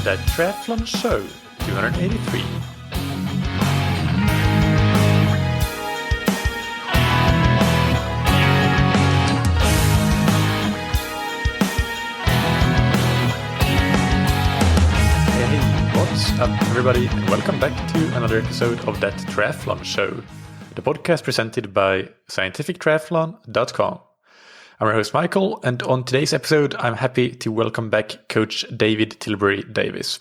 The Triathlon Show 283. Hey, what's up everybody, and welcome back to another episode of That Triathlon Show, the podcast presented by scientifictriathlon.com. I'm your host Mikael, and on today's episode, I'm happy to welcome back Coach David Tilbury-Davis.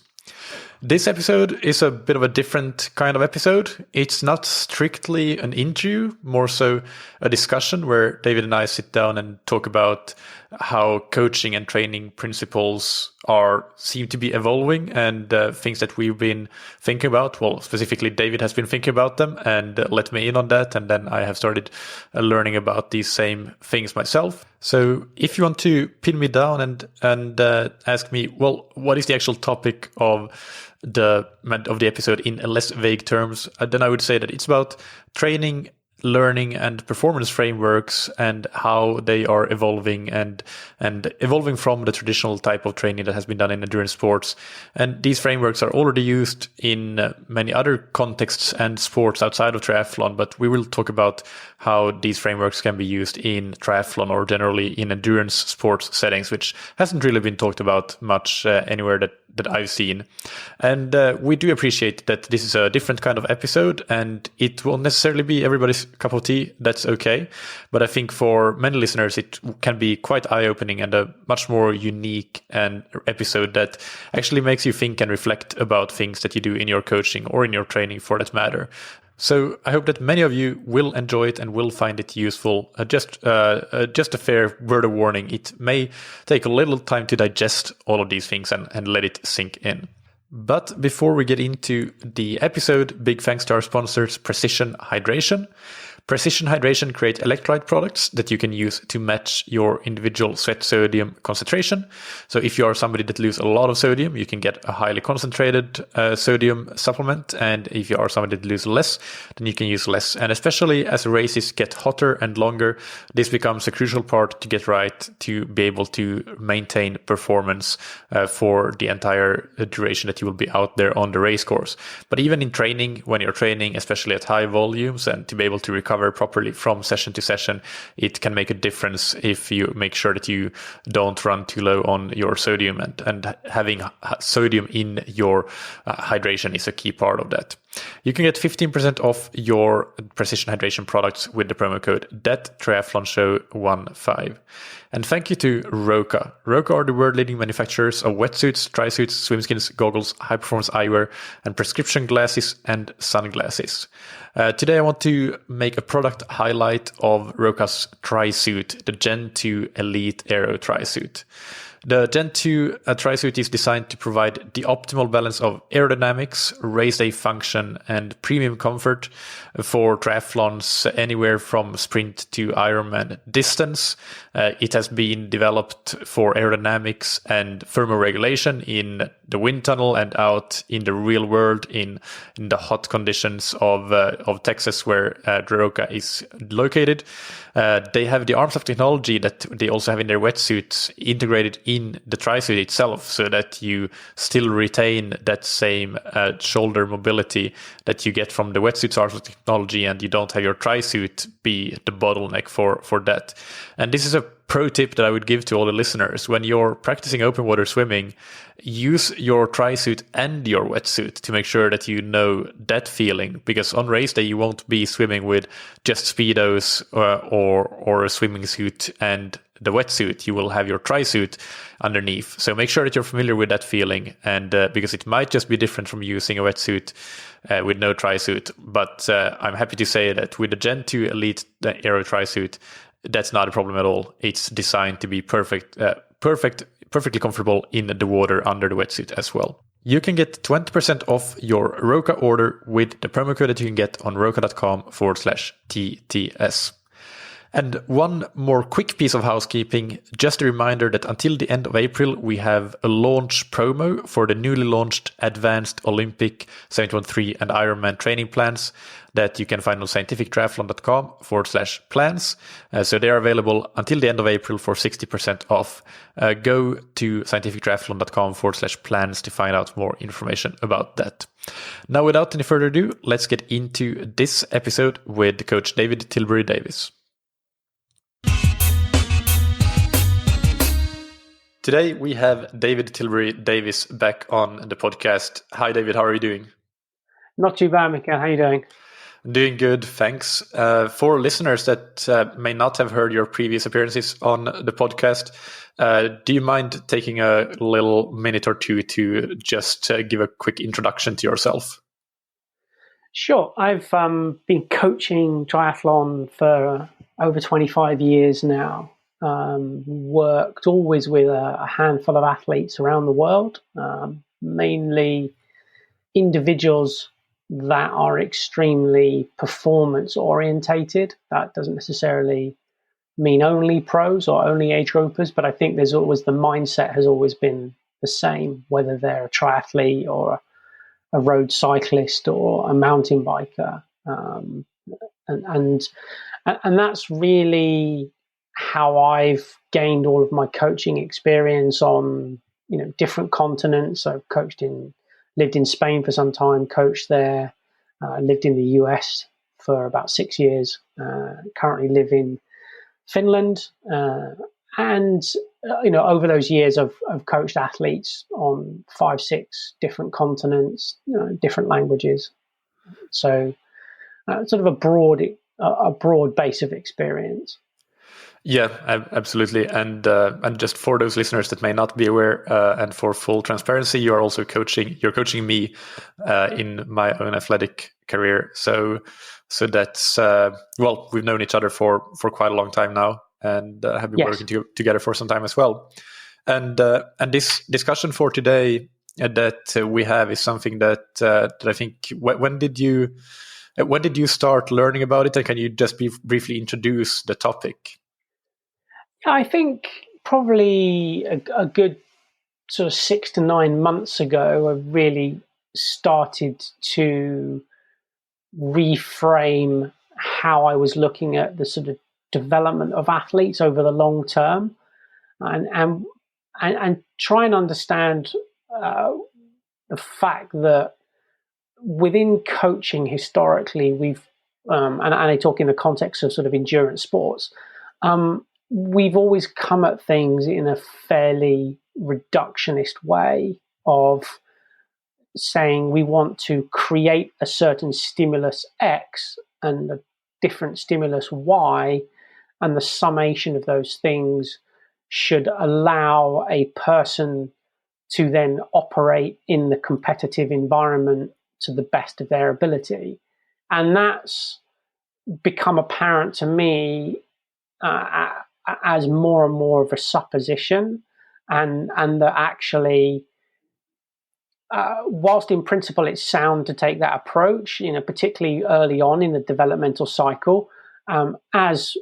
This episode is a bit of a different kind of episode. It's not strictly an interview, more so a discussion where David and I sit down and talk about how coaching and training principles seem to be evolving, and things that we've been thinking about. Well, specifically, David has been thinking about them and let me in on that. And then I have started learning about these same things myself. So if you want to pin me down and ask me, well, what is the actual topic of the episode in less vague terms, then I would say that it's about training, learning and performance frameworks and how they are evolving and evolving from the traditional type of training that has been done in endurance sports. And these frameworks are already used in many other contexts and sports outside of triathlon, but we will talk about how these frameworks can be used in triathlon or generally in endurance sports settings, which hasn't really been talked about much anywhere that I've seen. And we do appreciate that this is a different kind of episode and it won't necessarily be everybody's cup of tea. That's okay. But I think for many listeners, it can be quite eye-opening and a much more unique episode that actually makes you think and reflect about things that you do in your coaching or in your training for that matter. So I hope that many of you will enjoy it and will find it useful. Just a fair word of warning. It may take a little time to digest all of these things and let it sink in. But before we get into the episode, big thanks to our sponsors, Precision Hydration. Precision Hydration create electrolyte products that you can use to match your individual sweat sodium concentration. So if you are somebody that loses a lot of sodium, you can get a highly concentrated sodium supplement. And if you are somebody that loses less, then you can use less. And especially as races get hotter and longer, this becomes a crucial part to get right to be able to maintain performance for the entire duration that you will be out there on the race course. But even in training, when you're training, especially at high volumes, and to be able to recover properly from session to session, it can make a difference if you make sure that you don't run too low on your sodium, and having sodium in your hydration is a key part of that. You can get 15% off your Precision Hydration products with the promo code THATTRIATHLONSHOW15. And thank you to Roka. Roka are the world-leading manufacturers of wetsuits, trisuits, swimskins, goggles, high-performance eyewear, and prescription glasses and sunglasses. Today I want to make a product highlight of Roka's trisuit, the Gen 2 Elite Aero trisuit. The Gen 2 trisuit is designed to provide the optimal balance of aerodynamics, race day function, and premium comfort for triathlons anywhere from sprint to Ironman distance. It has been developed for aerodynamics and thermoregulation in the wind tunnel and out in the real world in the hot conditions of Texas, where Roka is located. They have the arms of technology that they also have in their wetsuits integrated in the trisuit itself, so that you still retain that same shoulder mobility that you get from the wetsuit's arms of technology, and you don't have your trisuit be the bottleneck for that. And this is a pro tip that I would give to all the listeners. When you're practicing open water swimming, use your trisuit and your wetsuit to make sure that you know that feeling, because on race day you won't be swimming with just Speedos or a swimming suit and the wetsuit. You will have your trisuit underneath. So make sure that you're familiar with that feeling, and because it might just be different from using a wetsuit with no trisuit. But I'm happy to say that with the Gen 2 Elite Aero trisuit, that's not a problem at all. It's designed to be perfectly comfortable in the water under the wetsuit as well. You can get 20% off your Roka order with the promo code that you can get on roka.com/TTS. And one more quick piece of housekeeping, just a reminder that until the end of April, we have a launch promo for the newly launched Advanced Olympic 71.3 and Ironman training plans. that you can find on scientifictriathlon.com/plans. So they are available until the end of April for 60% off. Go to scientifictriathlon.com/plans to find out more information about that. Now, without any further ado, let's get into this episode with Coach David Tilbury-Davis. Today, we have David Tilbury-Davis back on the podcast. Hi, David. How are you doing? Not too bad, Mikael. How are you doing? Doing good, thanks. For listeners that may not have heard your previous appearances on the podcast, do you mind taking a little minute or two to just give a quick introduction to yourself? Sure. I've been coaching triathlon for over 25 years now. Worked always with a handful of athletes around the world, mainly individuals that are extremely performance orientated. That doesn't necessarily mean only pros or only age groupers, but I think there's always the mindset has always been the same, whether they're a triathlete or a road cyclist or a mountain biker, and that's really how I've gained all of my coaching experience on different continents. I've lived in Spain for some time, coached there, lived in the US for about 6 years, currently live in Finland, and over those years I've coached athletes on 5-6 different continents, different languages. So sort of a broad base of experience. Yeah, absolutely. And just for those listeners that may not be aware, and for full transparency, you're coaching me in my own athletic career. So that's, we've known each other for quite a long time now, and have been working together for some time as well. And this discussion for today that we have is something that I think, when did you start learning about it? And can you just briefly introduce the topic? I think probably a good sort of 6 to 9 months ago, I really started to reframe how I was looking at the sort of development of athletes over the long term, and try and understand the fact that within coaching historically, we've and I talk in the context of sort of endurance sports. We've always come at things in a fairly reductionist way of saying we want to create a certain stimulus X and a different stimulus Y, and the summation of those things should allow a person to then operate in the competitive environment to the best of their ability. And that's become apparent to me as more and more of a supposition, and that actually, whilst in principle it's sound to take that approach, particularly early on in the developmental cycle, as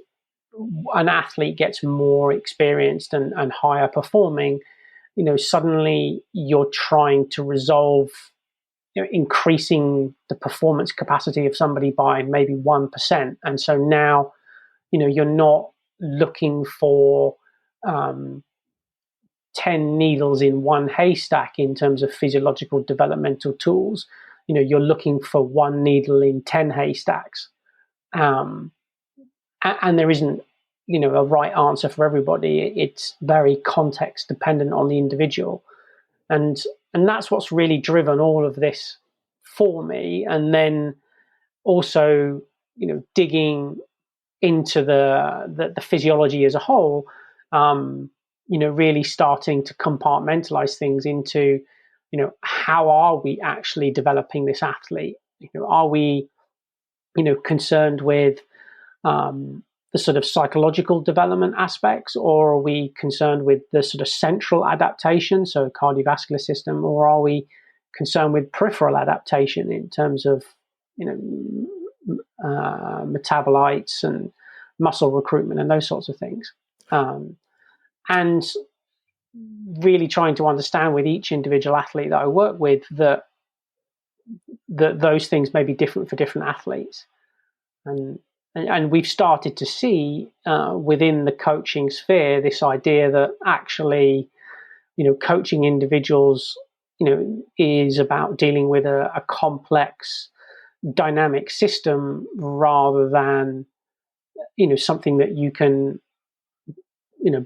an athlete gets more experienced and higher performing, suddenly you're trying to resolve increasing the performance capacity of somebody by maybe 1%, and so now you're not looking for 10 needles in one haystack in terms of physiological developmental tools. You're looking for one needle in 10 haystacks, and there isn't a right answer for everybody. It's very context dependent on the individual, and that's what's really driven all of this for me. And then also digging into the physiology as a whole, really starting to compartmentalize things into, how are we actually developing this athlete? Are we, concerned with the sort of psychological development aspects, or are we concerned with the sort of central adaptation, so cardiovascular system, or are we concerned with peripheral adaptation in terms of, metabolites and muscle recruitment and those sorts of things, and really trying to understand with each individual athlete that I work with that that those things may be different for different athletes. And we've started to see within the coaching sphere this idea that actually, coaching individuals, is about dealing with a complex, dynamic system rather than, something that you can,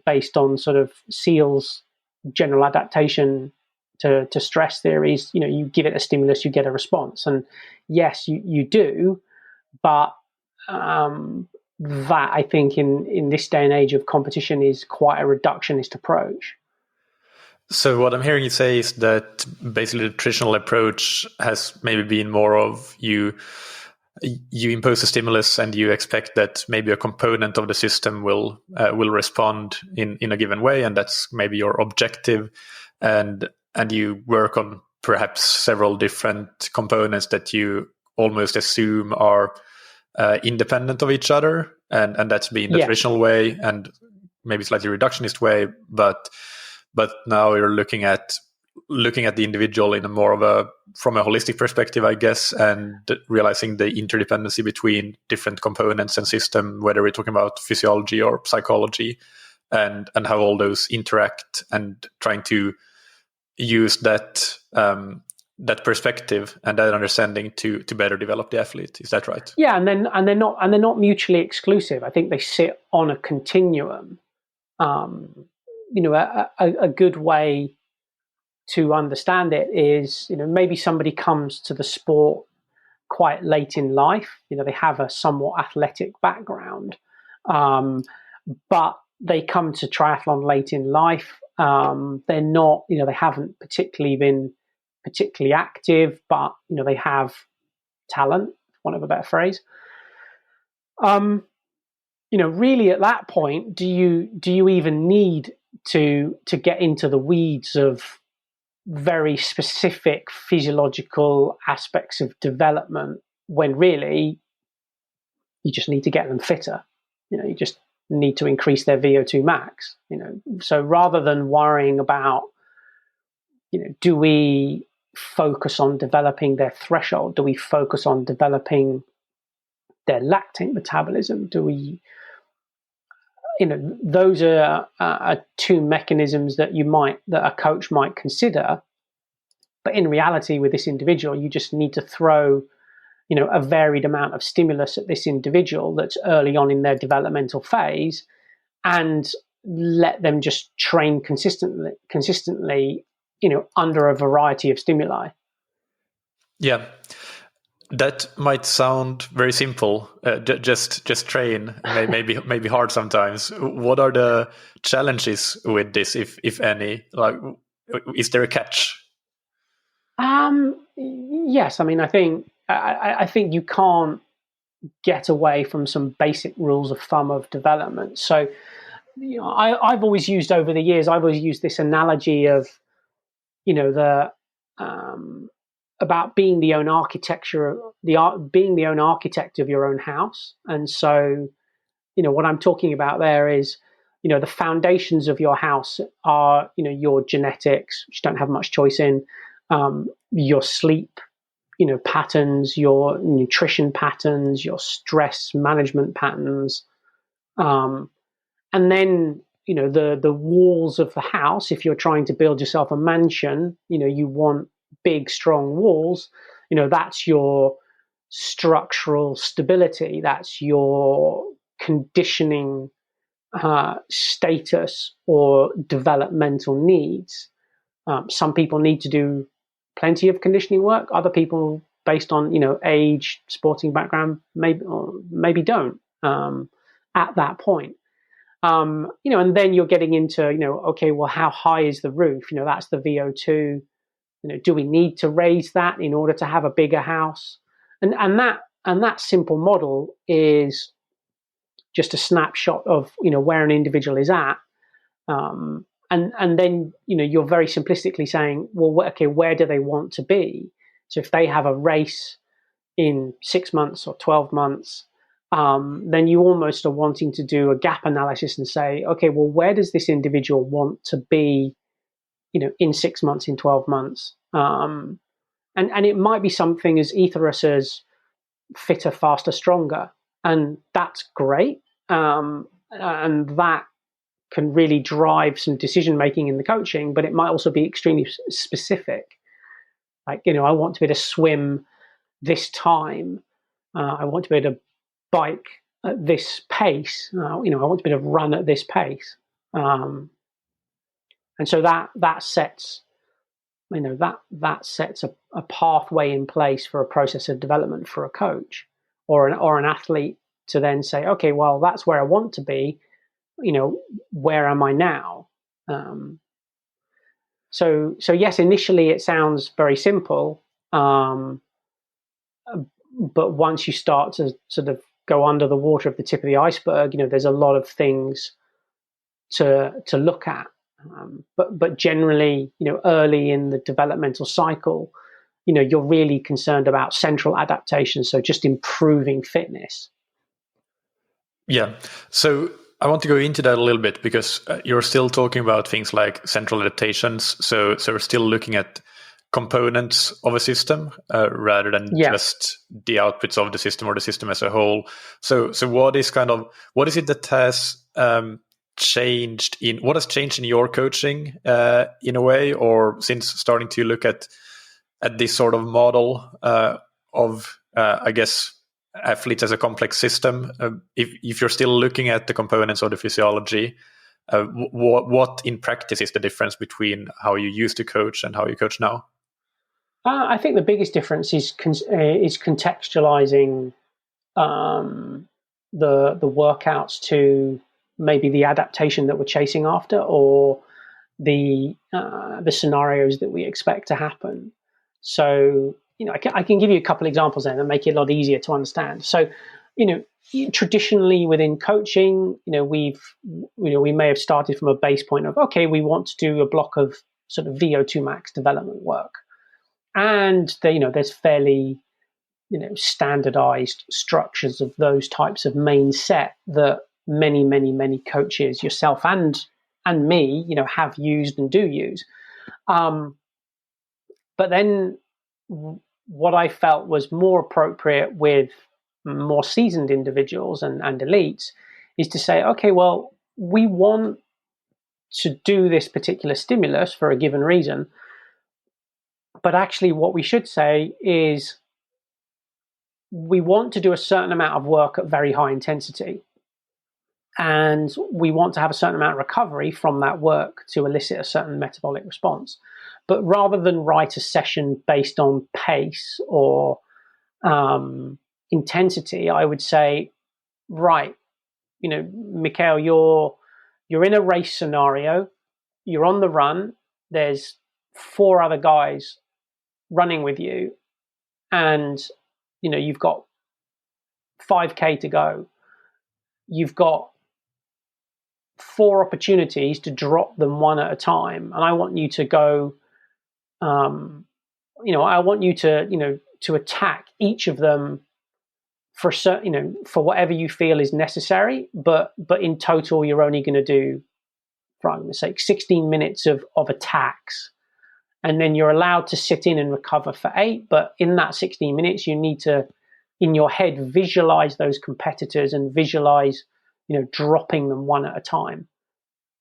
based on sort of SEAL's general adaptation to stress theories, you give it a stimulus, you get a response. And yes, you do, but that I think in this day and age of competition is quite a reductionist approach. So what I'm hearing you say is that basically the traditional approach has maybe been more of you impose a stimulus and you expect that maybe a component of the system will respond in a given way, and that's maybe your objective, and you work on perhaps several different components that you almost assume are independent of each other, and that's been the traditional way and maybe slightly reductionist way, but now you're looking at the individual in a more of from a holistic perspective, I guess, and realizing the interdependency between different components and system, whether we're talking about physiology or psychology, and how all those interact, and trying to use that perspective and that understanding to better develop the athlete. Is that right? Yeah, and they're not mutually exclusive. I think they sit on a continuum. A good way to understand it is, maybe somebody comes to the sport quite late in life. They have a somewhat athletic background, but they come to triathlon late in life. They're not, they haven't particularly been particularly active, but they have talent, for want of a better phrase. Really at that point, do you even need to get into the weeds of very specific physiological aspects of development, when really you just need to get them fitter? You just need to increase their VO2 max. So rather than worrying about, do we focus on developing their threshold? Do we focus on developing their lactate metabolism? Do we, those are two mechanisms that a coach might consider. But in reality, with this individual, you just need to throw, a varied amount of stimulus at this individual that's early on in their developmental phase, and let them just train consistently, under a variety of stimuli. Yeah. That might sound very simple. Just train. Maybe hard sometimes. What are the challenges with this, if any? Like, is there a catch? Yes. I mean, I think you can't get away from some basic rules of thumb of development. So, I've always used over the years. I've always used this analogy of, about being the own architect of your own house. And so, what I'm talking about there is, the foundations of your house are, your genetics, which you don't have much choice in, your sleep, patterns, your nutrition patterns, your stress management patterns, and then, the walls of the house. If you're trying to build yourself a mansion, you want big, strong walls. That's your structural stability. That's your conditioning status or developmental needs. Some people need to do plenty of conditioning work. Other people, based on age, sporting background, maybe don't at that point. And then you're getting into okay, well, how high is the roof? That's the VO2. Do we need to raise that in order to have a bigger house? And that simple model is just a snapshot of where an individual is at. And then you're very simplistically saying, well, okay, where do they want to be? So if they have a race in 6 months or 12 months, then you almost are wanting to do a gap analysis and say, okay, well, where does this individual want to be, in 6 months, in 12 months? and it might be something as etherish as fitter, faster, stronger, and that's great, and that can really drive some decision making in the coaching. But it might also be extremely specific, like, I want to be able to swim this time, I want to be able to bike at this pace, I want to be able to run at this pace, and so that sets that sets a pathway in place for a process of development for a coach or an athlete to then say, okay, well, that's where I want to be. Where am I now? So yes, initially it sounds very simple, but once you start to sort of go under the water of the tip of the iceberg, there's a lot of things to look at. But generally, early in the developmental cycle, you're really concerned about central adaptations, so just improving fitness. Yeah. So I want to go into that a little bit because you're still talking about things like central adaptations. So we're still looking at components of a system rather than just the outputs of the system or the system as a whole. So what is it that has changed in your coaching in a way, or since starting to look at this sort of model of I guess athletes as a complex system, if you're still looking at the components of the physiology, what in practice is the difference between how you used to coach and how you coach now? I think the biggest difference is contextualizing the workouts to maybe the adaptation that we're chasing after, or the scenarios that we expect to happen. So, I can give you a couple examples then and make it a lot easier to understand. So, traditionally within coaching, we may have started from a base point of, okay, we want to do a block of sort of VO2 max development work, and there's fairly standardized structures of those types of main set that many coaches, yourself and me, have used and do use. But then what I felt was more appropriate with more seasoned individuals and elites is to say, okay, well, we want to do this particular stimulus for a given reason, but actually what we should say is we want to do a certain amount of work at very high intensity, and we want to have a certain amount of recovery from that work to elicit a certain metabolic response. But rather than write a session based on pace or intensity, I would say, right, Mikael, you're in a race scenario, you're on the run, there's 4 other guys running with you, and you've got 5K to go. You've got 4 opportunities to drop them one at a time, and I want you to go. I want you to attack each of them for for whatever you feel is necessary. But in total, you're only going to do, for argument's sake, 16 minutes of attacks, and then you're allowed to sit in and recover for 8. But in that 16 minutes, you need to, in your head, visualize those competitors and visualize, dropping them one at a time.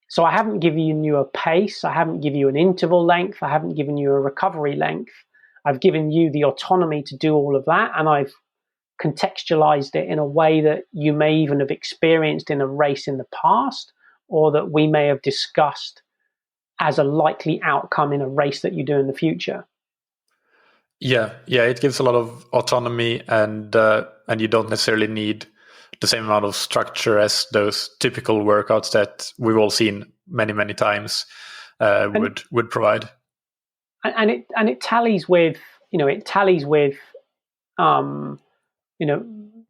So I haven't given you a pace, I haven't given you an interval length, I haven't given you a recovery length. I've given you the autonomy to do all of that, and I've contextualized it in a way that you may even have experienced in a race in the past, or that we may have discussed as a likely outcome in a race that you do in the future. Yeah, it gives a lot of autonomy, and you don't necessarily need the same amount of structure as those typical workouts that we've all seen many times would provide. And it tallies with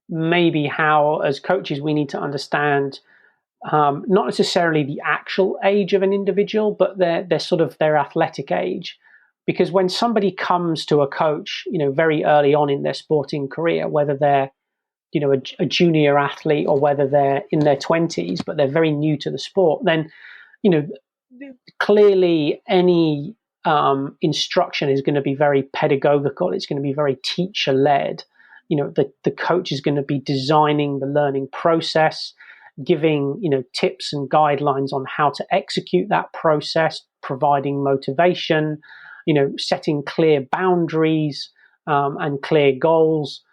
maybe how as coaches we need to understand not necessarily the actual age of an individual, but their athletic age. Because when somebody comes to a coach, very early on in their sporting career, whether they're a junior athlete or whether they're in their 20s, but they're very new to the sport, then, clearly any instruction is going to be very pedagogical. It's going to be very teacher-led. The coach is going to be designing the learning process, giving tips and guidelines on how to execute that process, providing motivation, setting clear boundaries and clear goals.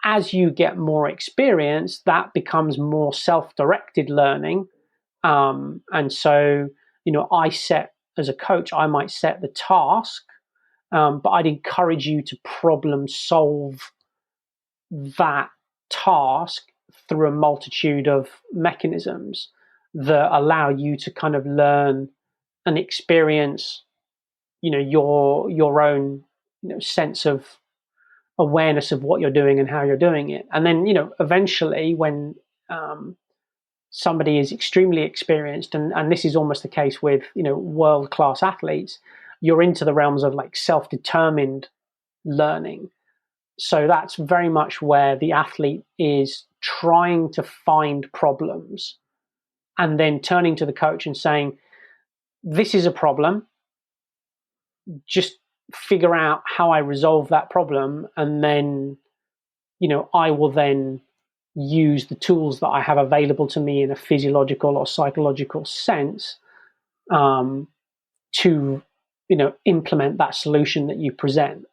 As you get more experience, that becomes more self-directed learning. And so, as a coach, I might set the task, but I'd encourage you to problem solve that task through a multitude of mechanisms that allow you to kind of learn and experience, your own, sense of awareness of what you're doing and how you're doing it. And then, eventually when somebody is extremely experienced, and this is almost the case with, world-class athletes, you're into the realms of like self-determined learning. So that's very much where the athlete is trying to find problems and then turning to the coach and saying, this is a problem, just figure out how I resolve that problem. And then, I will then use the tools that I have available to me in a physiological or psychological sense to, implement that solution that you present.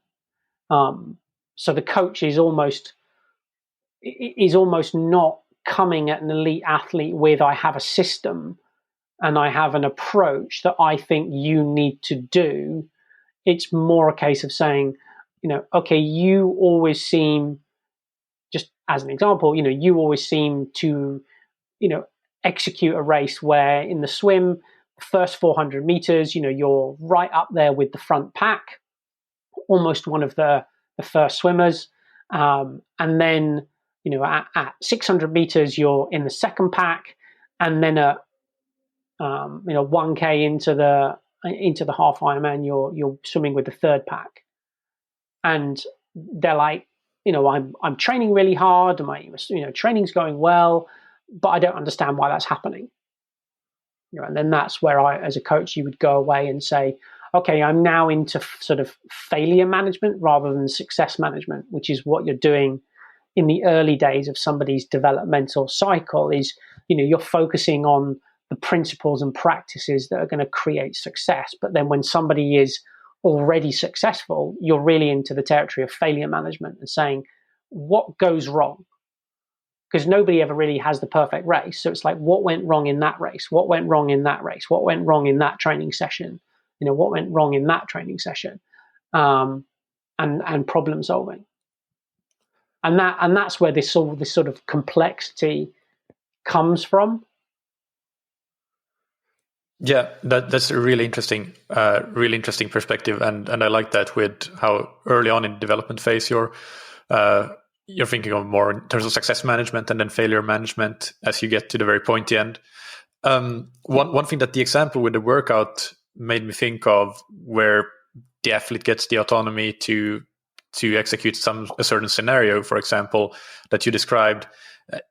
So the coach is almost not coming at an elite athlete with, I have a system and I have an approach that I think you need to do. It's more a case of saying, okay, you always seem, just as an example, you always seem to, execute a race where in the swim, first 400 meters, you're right up there with the front pack, almost one of the first swimmers. And then, at 600 meters, you're in the second pack. And then at, 1K into the half Ironman, you're swimming with the third pack. And they're like, I'm training really hard, and my training's going well, but I don't understand why that's happening. And then that's where I, as a coach, you would go away and say, okay, I'm now into sort of failure management rather than success management, which is what you're doing in the early days of somebody's developmental cycle. Is, you're focusing on the principles and practices that are going to create success. But then when somebody is already successful, you're really into the territory of failure management and saying, what goes wrong? Because nobody ever really has the perfect race. So it's like, what went wrong in that race? What went wrong in that race? What went wrong in that training session? What went wrong in that training session? And problem solving. And that's where this sort of complexity comes from. Yeah, that's a really interesting perspective, and I like that with how early on in the development phase you're thinking of more in terms of success management and then failure management as you get to the very pointy end. One thing that the example with the workout made me think of, where the athlete gets the autonomy to execute a certain scenario, for example, that you described,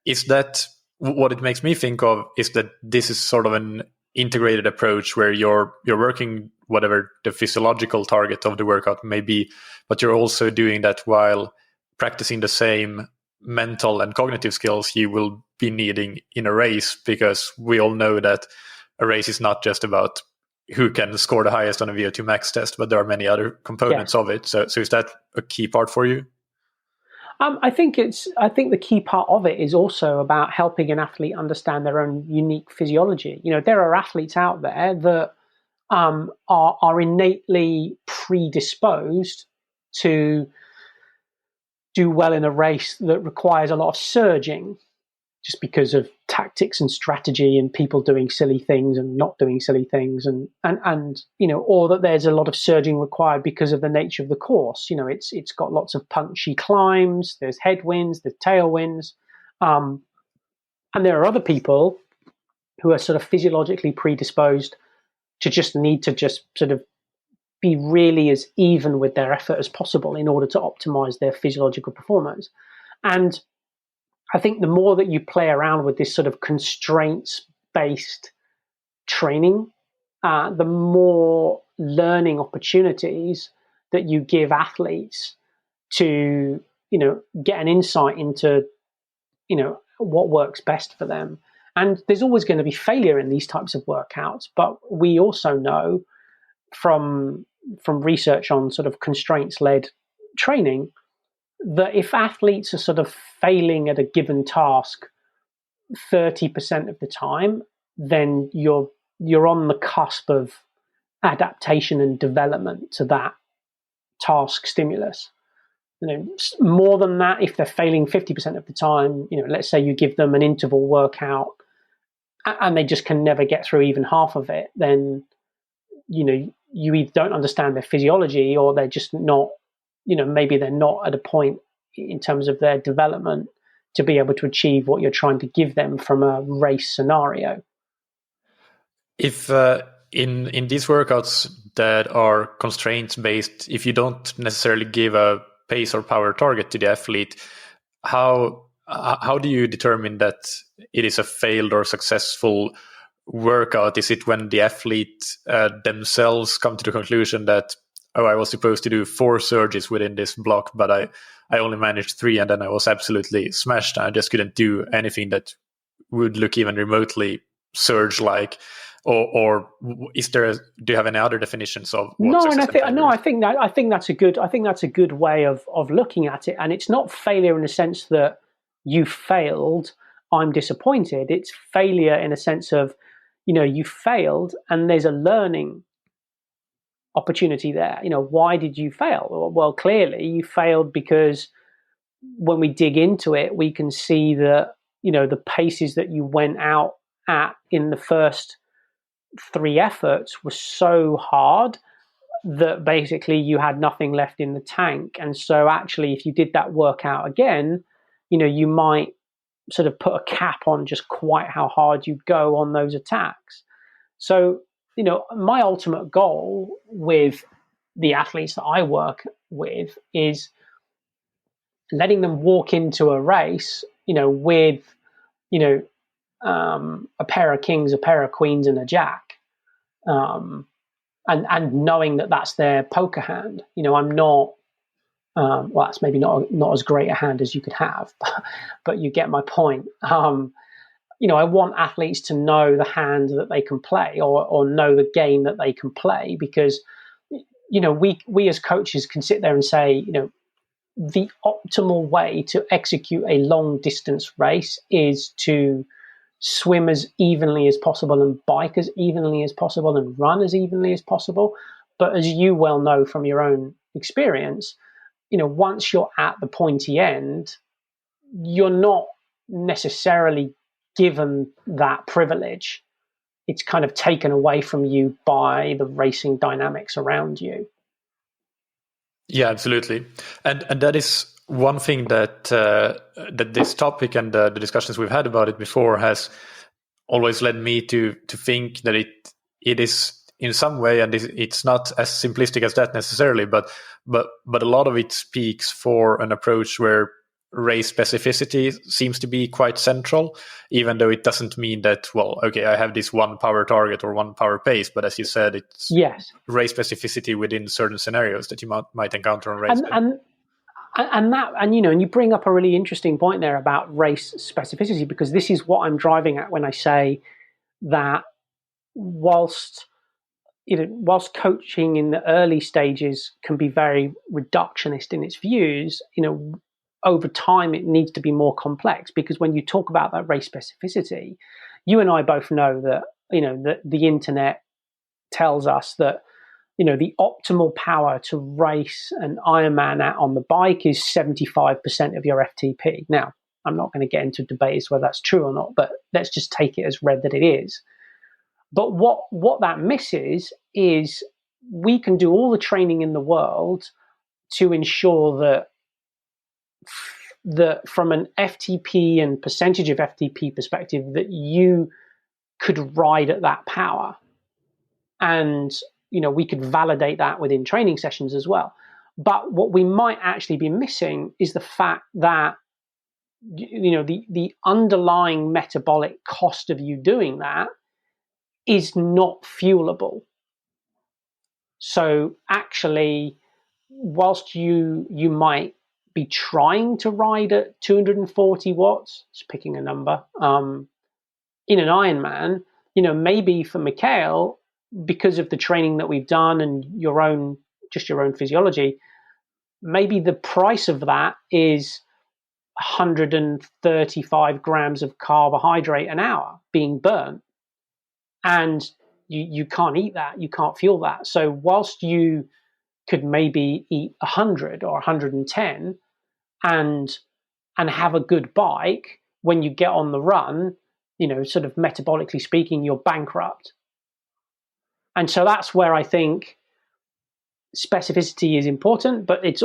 is that what it makes me think of is that this is sort of an integrated approach where you're working whatever the physiological target of the workout may be, but you're also doing that while practicing the same mental and cognitive skills you will be needing in a race, because we all know that a race is not just about who can score the highest on a VO2 max test, but there are many other components of it. So is that a key part for you? I think the key part of it is also about helping an athlete understand their own unique physiology. There are athletes out there that are innately predisposed to do well in a race that requires a lot of surging, just because of tactics and strategy and people doing silly things and not doing silly things, and or that there's a lot of surging required because of the nature of the course. It's got lots of punchy climbs, there's headwinds, there's tailwinds, and there are other people who are sort of physiologically predisposed to just need to just sort of be really as even with their effort as possible in order to optimize their physiological performance. And I think the more that you play around with this sort of constraints-based training, the more learning opportunities that you give athletes to, get an insight into, what works best for them. And there's always going to be failure in these types of workouts, but we also know from research on sort of constraints-led training that if athletes are sort of failing at a given task 30% of the time, then you're on the cusp of adaptation and development to that task stimulus. More than that, if they're failing 50% of the time, let's say you give them an interval workout and they just can never get through even half of it, then you either don't understand their physiology, or they're just not, maybe they're not at a point in terms of their development to be able to achieve what you're trying to give them from a race scenario. If in these workouts that are constraints based, if you don't necessarily give a pace or power target to the athlete, how do you determine that it is a failed or successful workout? Is it when the athlete themselves come to the conclusion that, I was supposed to do 4 surges within this block, but I only managed 3, and then I was absolutely smashed. I just couldn't do anything that would look even remotely surge-like? Or is there? Do you have any other definitions of what no? Success And I think that's a good way of looking at it. And it's not failure in the sense that you failed, I'm disappointed. It's failure in a sense of, you failed and there's a learning opportunity there. Why did you fail? Well, clearly you failed because when we dig into it, we can see that, the paces that you went out at in the first 3 efforts were so hard that basically you had nothing left in the tank. And so actually, if you did that workout again, you might sort of put a cap on just quite how hard you'd go on those attacks. So, my ultimate goal with the athletes that I work with is letting them walk into a race, with, a pair of kings, a pair of queens, and a jack, and knowing that that's their poker hand. I'm not. Well, that's maybe not as great a hand as you could have, but you get my point. I want athletes to know the hand that they can play, or know the game that they can play, because we as coaches can sit there and say, the optimal way to execute a long distance race is to swim as evenly as possible and bike as evenly as possible and run as evenly as possible. But as you well know from your own experience, once you're at the pointy end, you're not necessarily given that privilege. It's kind of taken away from you by the racing dynamics around you. Yeah, absolutely. And that is one thing that that this topic and the discussions we've had about it before has always led me to think that it is in some way, and it's not as simplistic as that necessarily, but a lot of it speaks for an approach where race specificity seems to be quite central, even though it doesn't mean that, well, okay, I have this one power target or one power pace, but as you said, it's race specificity within certain scenarios that you might encounter on race. And you bring up a really interesting point there about race specificity, because this is what I'm driving at when I say that whilst coaching in the early stages can be very reductionist in its views, over time it needs to be more complex, because when you talk about that race specificity, you and I both know that, that the internet tells us that, the optimal power to race an Ironman at on the bike is 75% of your FTP. Now, I'm not going to get into debate as whether that's true or not, but let's just take it as read that it is. But what that misses is we can do all the training in the world to ensure that from an FTP and percentage of FTP perspective, that you could ride at that power. And, we could validate that within training sessions as well. But what we might actually be missing is the fact that, the underlying metabolic cost of you doing that is not fuelable. So actually, whilst you might be trying to ride at 240 watts, just picking a number, in an Ironman, maybe for Mikael, because of the training that we've done and your own physiology, maybe the price of that is 135 grams of carbohydrate an hour being burnt. And you can't eat that, you can't fuel that. So whilst you could maybe eat 100 or 110 and have a good bike, when you get on the run, sort of metabolically speaking, you're bankrupt. And so that's where I think specificity is important, but it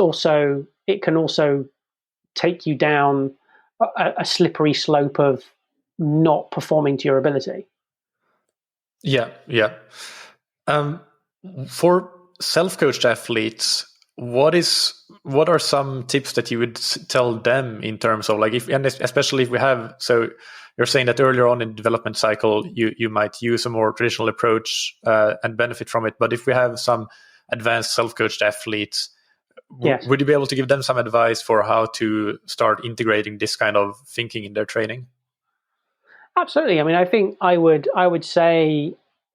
can also take you down a slippery slope of not performing to your ability. Yeah. For self-coached athletes, what are some tips that you would tell them in terms of and especially if we have, so you're saying that earlier on in the development cycle, you might use a more traditional approach and benefit from it. But if we have some advanced self-coached athletes, yes. Would you be able to give them some advice for how to start integrating this kind of thinking in their training? Absolutely. I mean, I think I would say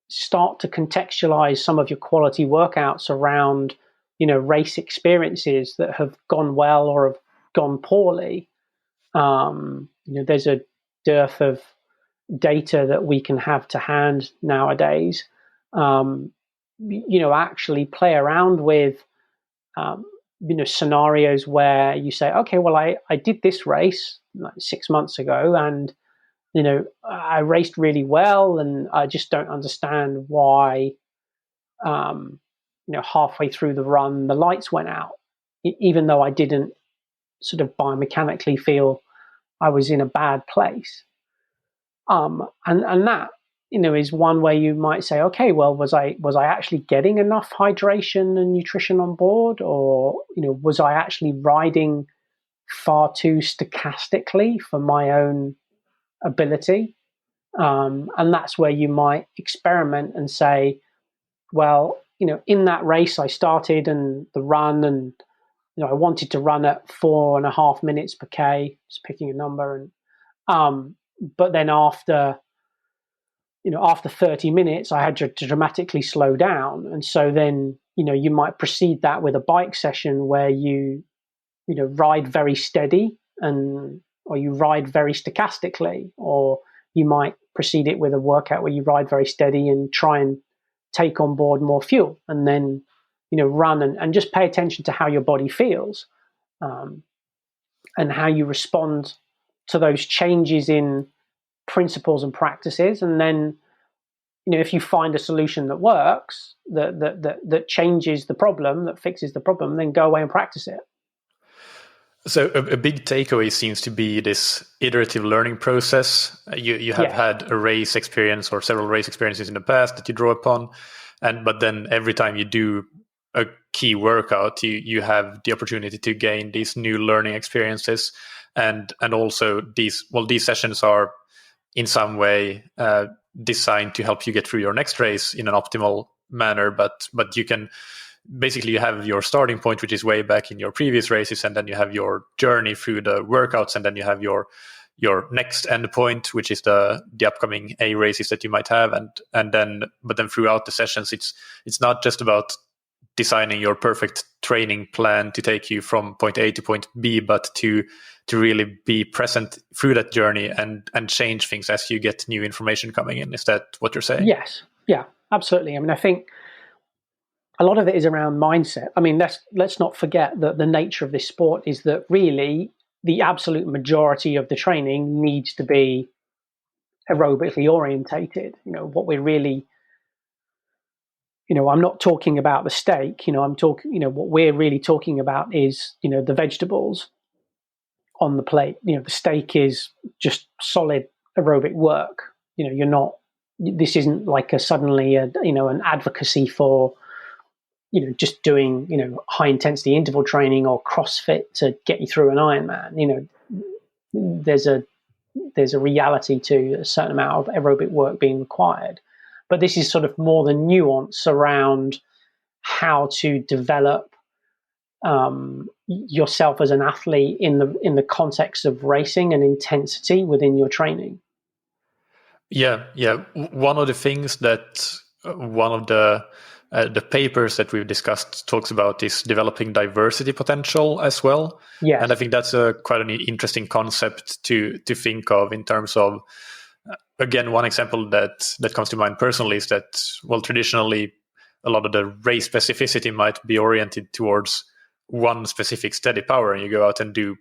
start to contextualize some of your quality workouts around, race experiences that have gone well or have gone poorly. There's a dearth of data that we can have to hand nowadays. Actually play around with, scenarios where you say, okay, well, I did this race like 6 months ago, and I raced really well, and I just don't understand why, halfway through the run, the lights went out, even though I didn't sort of biomechanically feel I was in a bad place. And that, is one way you might say, okay, well, was I actually getting enough hydration and nutrition on board, or, was I actually riding far too stochastically for my own ability? And that's where you might experiment and say, well, in that race I started and the run, and I wanted to run at 4.5 minutes per K, just picking a number, and but then after 30 minutes I had to dramatically slow down. And so then you might precede that with a bike session where you ride very steady, or you ride very stochastically, or you might precede it with a workout where you ride very steady and try and take on board more fuel, and then run and just pay attention to how your body feels, and how you respond to those changes in principles and practices. And then if you find a solution that works, that changes the problem, that fixes the problem, then go away and practice it. So a big takeaway seems to be this iterative learning process. You have had a race experience or several race experiences in the past that you draw upon, but then every time you do a key workout, you have the opportunity to gain these new learning experiences, and also these sessions are in some way designed to help you get through your next race in an optimal manner. But you can basically, you have your starting point, which is way back in your previous races, and then you have your journey through the workouts, and then you have your next end point, which is the upcoming A races that you might have, but then throughout the sessions, it's not just about designing your perfect training plan to take you from point A to point B, but to really be present through that journey and change things as you get new information coming in. Is that what you're saying? Yes. Yeah, absolutely. I mean, I think a lot of it is around mindset. I mean, let's not forget that the nature of this sport is that really the absolute majority of the training needs to be aerobically orientated. What we're really, I'm not talking about the steak. I'm talking, what we're really talking about is, the vegetables on the plate. The steak is just solid aerobic work. This isn't like suddenly an advocacy for, just doing, high intensity interval training or CrossFit to get you through an Ironman. There's a reality to a certain amount of aerobic work being required, but this is sort of more the nuance around, how to develop yourself as an athlete in the context of racing and intensity within your training. Yeah. One of the things that one of the papers that we've discussed talks about is developing diversity potential as well. Yes. And I think that's quite an interesting concept to think of in terms of, again, one example that comes to mind personally is that, well, traditionally, a lot of the race specificity might be oriented towards one specific steady power, and you go out and do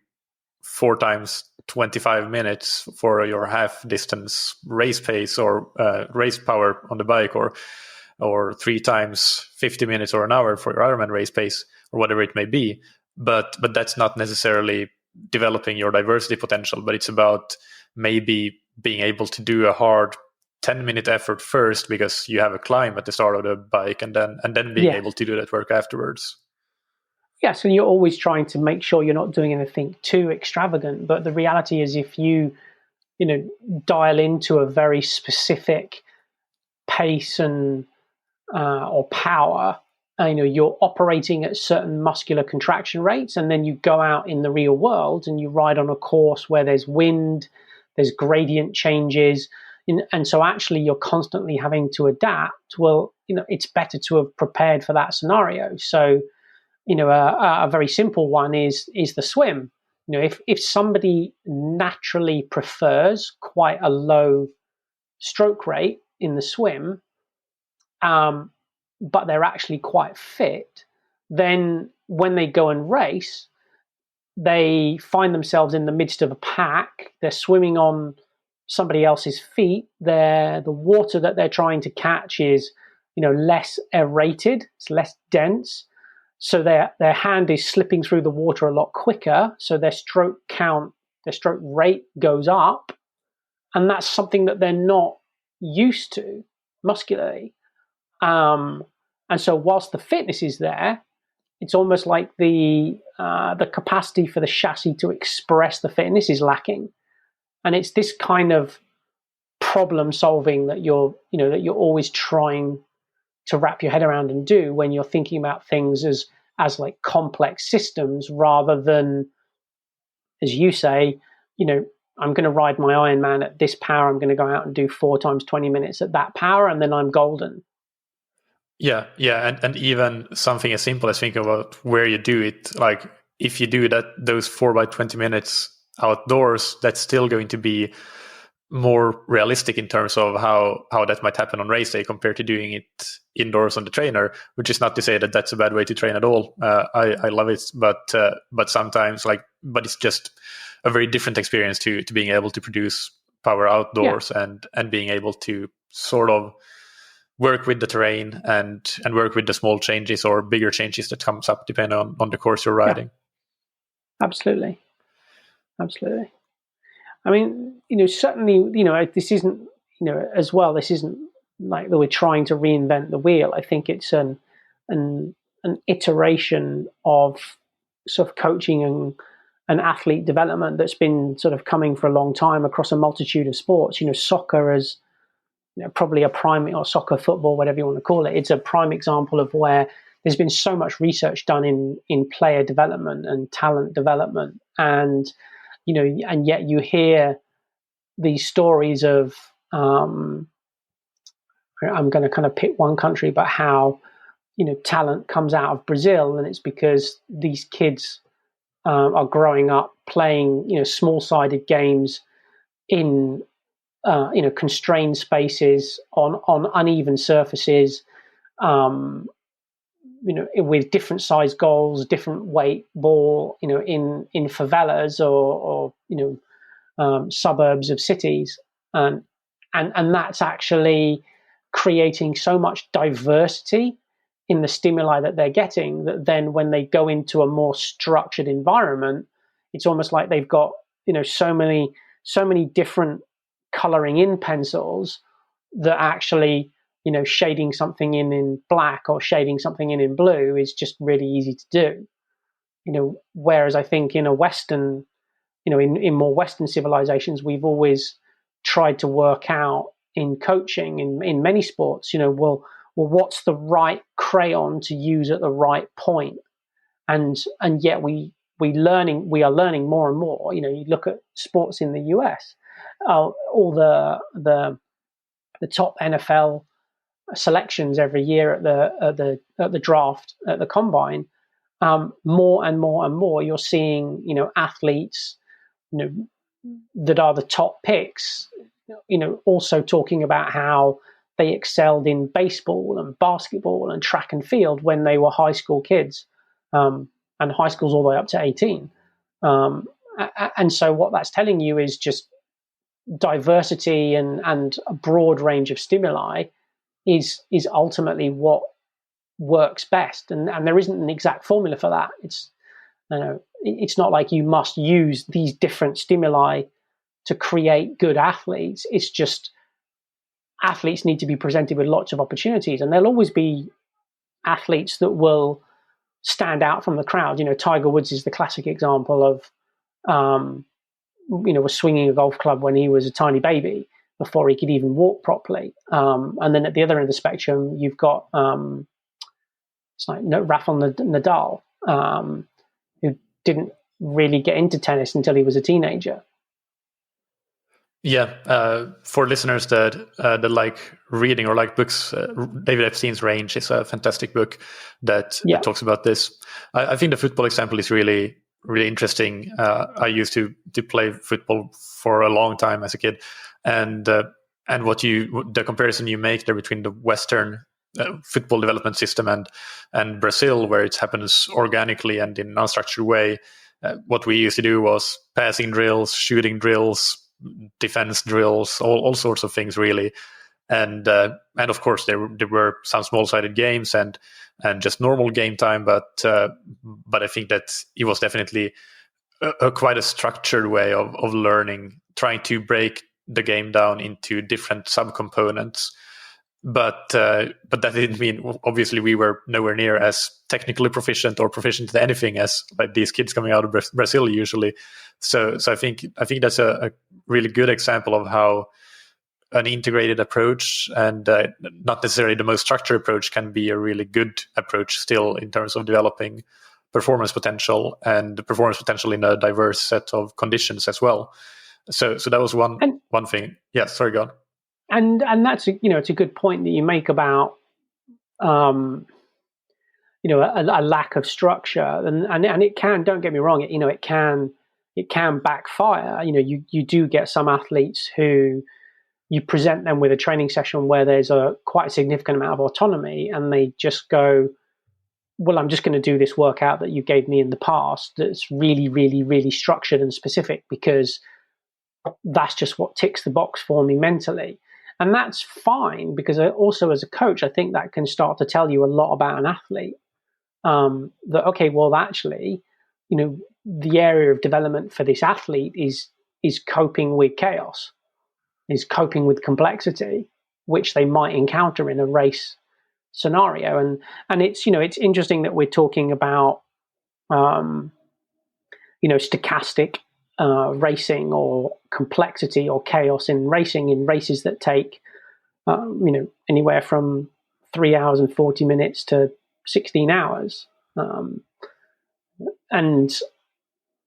4 times 25 minutes for your half distance race pace or race power on the bike, or 3 times 50 minutes or an hour for your Ironman race pace, or whatever it may be. But that's not necessarily developing your diversity potential, but it's about maybe being able to do a hard 10-minute effort first because you have a climb at the start of the bike, and then being able to do that work afterwards. Yeah, so you're always trying to make sure you're not doing anything too extravagant. But the reality is, if you dial into a very specific pace and or power, you're operating at certain muscular contraction rates, and then you go out in the real world and you ride on a course where there's wind, there's gradient changes, and so actually you're constantly having to adapt. Well, it's better to have prepared for that scenario. So, a very simple one is the swim. If somebody naturally prefers quite a low stroke rate in the swim, but they're actually quite fit, then when they go and race, they find themselves in the midst of a pack. They're swimming on somebody else's feet. The water that they're trying to catch is, less aerated, it's less dense. So their hand is slipping through the water a lot quicker. So their stroke count, their stroke rate goes up. And that's something that they're not used to muscularly. And so whilst the fitness is there, it's almost like the capacity for the chassis to express the fitness is lacking. And it's this kind of problem solving that you're always trying to wrap your head around and do when you're thinking about things as like complex systems, rather than, as you say, I'm going to ride my Ironman at this power. I'm going to go out and do 4 times 20 minutes at that power, and then I'm golden. Yeah, and even something as simple as thinking about where you do it. Like if you do those 4 by 20 minutes outdoors, that's still going to be more realistic in terms of how that might happen on race day compared to doing it indoors on the trainer, which is not to say that that's a bad way to train at all. I love it, but sometimes but it's just a very different experience to being able to produce power outdoors and being able to sort of work with the terrain and work with the small changes or bigger changes that comes up depending on the course you're riding. Yeah. Absolutely. I mean, certainly, this isn't, as well, this isn't like that we're trying to reinvent the wheel. I think it's an iteration of sort of coaching and athlete development that's been sort of coming for a long time across a multitude of sports. Soccer is probably a prime, or soccer, football, whatever you want to call it. It's a prime example of where there's been so much research done in player development and talent development, and and yet you hear these stories of, I'm going to kind of pick one country, but how, talent comes out of Brazil, and it's because these kids are growing up playing, small-sided games in, constrained spaces on uneven surfaces, with different size goals, different weight ball, in favelas or suburbs of cities, and that's actually creating so much diversity in the stimuli that they're getting, that then when they go into a more structured environment, it's almost like they've got so many different coloring in pencils that actually shading something in black or shading something in blue is just really easy to do. Whereas I think in a Western, in more Western civilizations, we've always tried to work out in coaching in many sports, well, what's the right crayon to use at the right point? And yet we are learning more and more. You look at sports in the US, all the top NFL selections every year at the draft, at the combine. More and more and more, you're seeing athletes that are the top picks. Also talking about how they excelled in baseball and basketball and track and field when they were high school kids, and high school's all the way up to 18. And so what that's telling you is just diversity and a broad range of stimuli is ultimately what works best. And there isn't an exact formula for that. It's not like you must use these different stimuli to create good athletes. It's just athletes need to be presented with lots of opportunities, and there'll always be athletes that will stand out from the crowd. Tiger Woods is the classic example of, was swinging a golf club when he was a tiny baby before he could even walk properly. And then at the other end of the spectrum, you've got Rafael Nadal, who didn't really get into tennis until he was a teenager. Yeah, for listeners that like reading or like books, David Epstein's Range is a fantastic book that talks about this. I think the football example is really, really interesting. I used to play football for a long time as a kid, and the comparison you make there between the Western football development system and Brazil, where it happens organically and in an unstructured way. What we used to do was passing drills, shooting drills, defense drills, all sorts of things, really. And of course there were some small-sided games and just normal game time, but I think that it was definitely quite a structured way of learning, trying to break the game down into different subcomponents. But that didn't mean, obviously, we were nowhere near as technically proficient or proficient at anything as like these kids coming out of Brazil usually. So I think that's a really good example of how an integrated approach and not necessarily the most structured approach can be a really good approach still in terms of developing performance potential and performance potential in a diverse set of conditions as well. So that was one thing. Yeah, sorry, go on. And that's it's a good point that you make about a lack of structure, and it can, don't get me wrong, it can backfire. You do get some athletes who you present them with a training session where there's a quite significant amount of autonomy, and they just go, well, I'm just going to do this workout that you gave me in the past that's really, really, really structured and specific because that's just what ticks the box for me mentally. And that's fine, because also as a coach, I think that can start to tell you a lot about an athlete. That, okay, well, actually, the area of development for this athlete is coping with chaos, is coping with complexity, which they might encounter in a race scenario. And it's interesting that we're talking about stochastic racing or complexity or chaos in races that take anywhere from 3 hours and 40 minutes to 16 hours.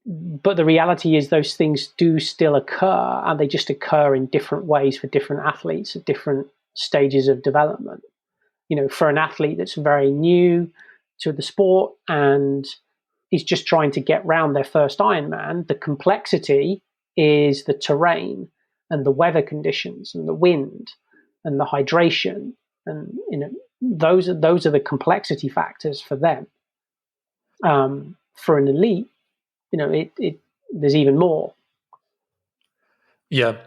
But the reality is those things do still occur, and they just occur in different ways for different athletes at different stages of development. For an athlete that's very new to the sport and is just trying to get round their first Ironman, the complexity is the terrain and the weather conditions and the wind and the hydration, and those are the complexity factors for them. For an elite, there's even more. Yeah,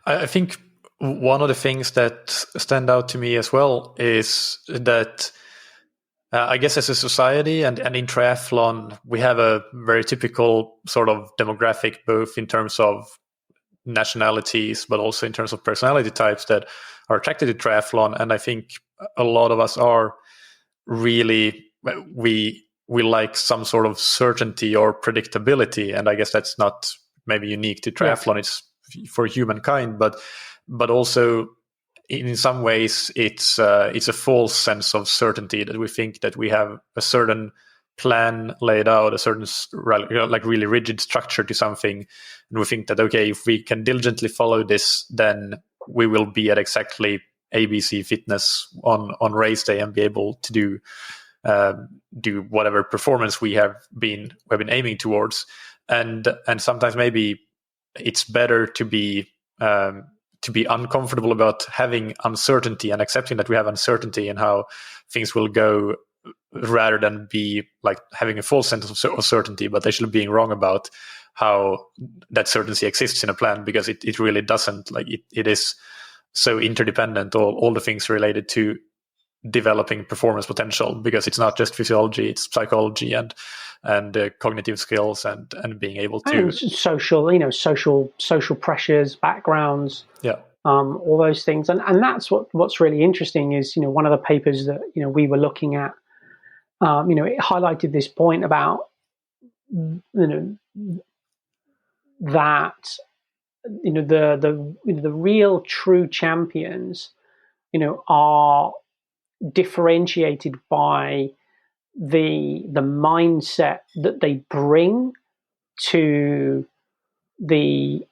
I think one of the things that stand out to me as well is that I guess as a society and in triathlon, we have a very typical sort of demographic, both in terms of nationalities, but also in terms of personality types that are attracted to triathlon. And I think a lot of us are really, we like some sort of certainty or predictability. And I guess that's not maybe unique to triathlon, it's for humankind, but also in some ways it's a false sense of certainty that we think that we have a certain plan laid out, a certain like really rigid structure to something, and we think that okay, if we can diligently follow this, then we will be at exactly ABC fitness on race day and be able to do whatever performance we have been aiming towards. And sometimes maybe it's better to be uncomfortable about having uncertainty and accepting that we have uncertainty in how things will go, rather than be like having a false sense of certainty, but actually being wrong about how that certainty exists in a plan, because it really doesn't. Like it is so interdependent, all the things related to developing performance potential, because it's not just physiology, it's psychology and cognitive skills and being able to, and social pressures, backgrounds, all those things. And that's what's really interesting is, one of the papers that we were looking at, it highlighted this point about that the real true champions are differentiated by the mindset that they bring to a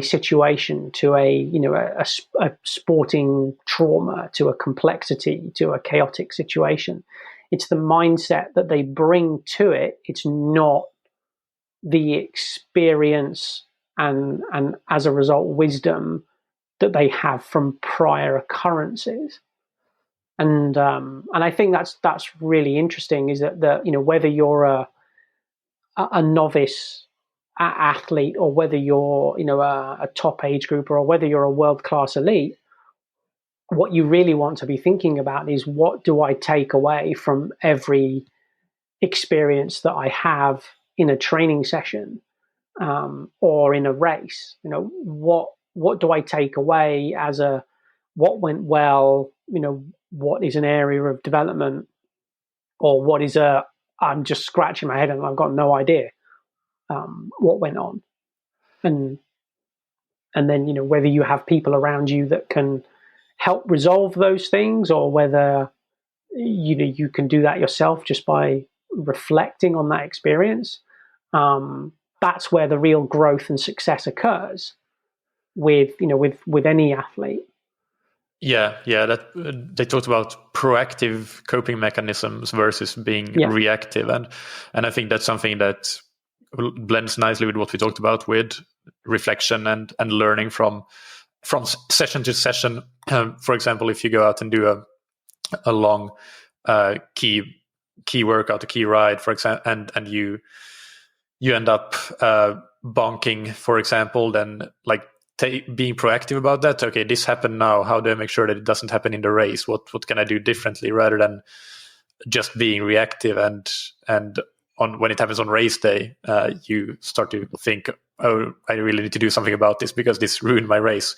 situation, to a sporting trauma, to a complexity, to a chaotic situation. It's the mindset that they bring to it. It's not the experience and as a result wisdom that they have from prior occurrences. And I think that's really interesting, is that whether you're a novice athlete, or whether you're a top age grouper, or whether you're a world-class elite, what you really want to be thinking about is, what do I take away from every experience that I have in a training session or in a race? What do I take away as what went well, what is an area of development, or what is I'm just scratching my head and I've got no idea what went on. And then, whether you have people around you that can help resolve those things, or whether, you can do that yourself just by reflecting on that experience. That's where the real growth and success occurs with any athlete. Yeah, that they talked about proactive coping mechanisms versus being reactive, and I think that's something that blends nicely with what we talked about with reflection and learning from session to session. For example, if you go out and do a long key workout, a key ride, for example, and you end up bonking, for example, then like being proactive about that. Okay, this happened now. How do I make sure that it doesn't happen in the race? What can I do differently, rather than just being reactive? And when it happens on race day, you start to think, oh, I really need to do something about this because this ruined my race.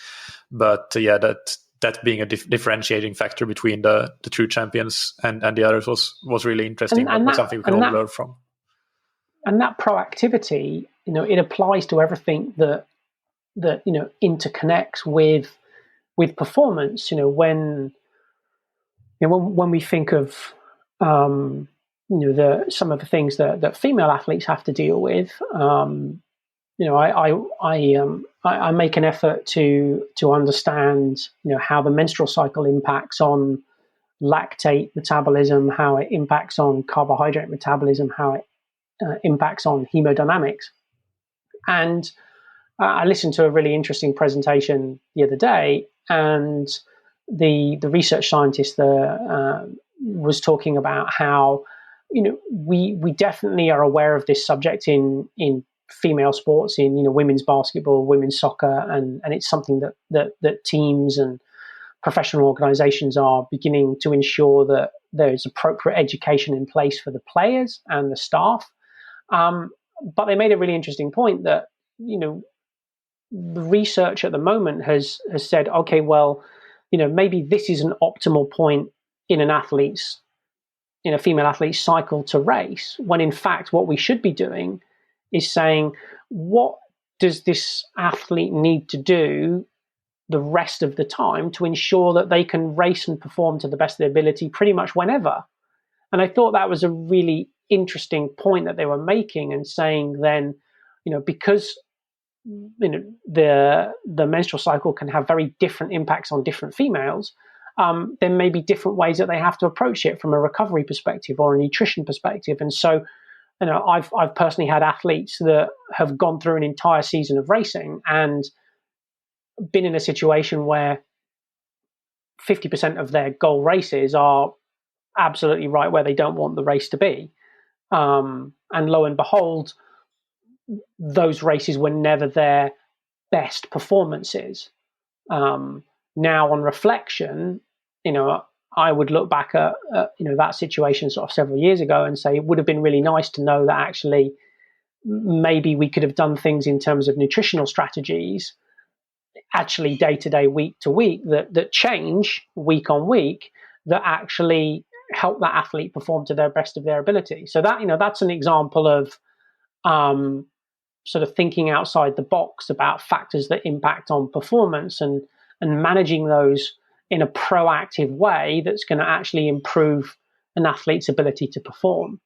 But that being a differentiating factor between the true champions and the others was really interesting. And was something we can all learn from. And that proactivity, it applies to everything that interconnects with performance. When we think of some of the things that female athletes have to deal with, I make an effort to understand how the menstrual cycle impacts on lactate metabolism, how it impacts on carbohydrate metabolism, how it impacts on hemodynamics. And I listened to a really interesting presentation the other day, and the research scientist was talking about how we definitely are aware of this subject in female sports, in women's basketball, women's soccer, and it's something that teams and professional organizations are beginning to ensure that there's appropriate education in place for the players and the staff. But they made a really interesting point that the research at the moment has said, okay, well, maybe this is an optimal point in a female athlete's cycle to race, when in fact what we should be doing is saying, what does this athlete need to do the rest of the time to ensure that they can race and perform to the best of their ability pretty much whenever. And I thought that was a really interesting point that they were making, and saying then, because the menstrual cycle can have very different impacts on different females, there may be different ways that they have to approach it from a recovery perspective or a nutrition perspective. And so, I've personally had athletes that have gone through an entire season of racing and been in a situation where 50% of their goal races are absolutely right where they don't want the race to be. And lo and behold, those races were never their best performances. Now, on reflection, I would look back at that situation sort of several years ago and say it would have been really nice to know that actually maybe we could have done things in terms of nutritional strategies, actually day to day, week to week, that change week on week, that actually help that athlete perform to their best of their ability. So that, that's an example of sort of thinking outside the box about factors that impact on performance, and managing those in a proactive way that's going to actually improve an athlete's ability to perform.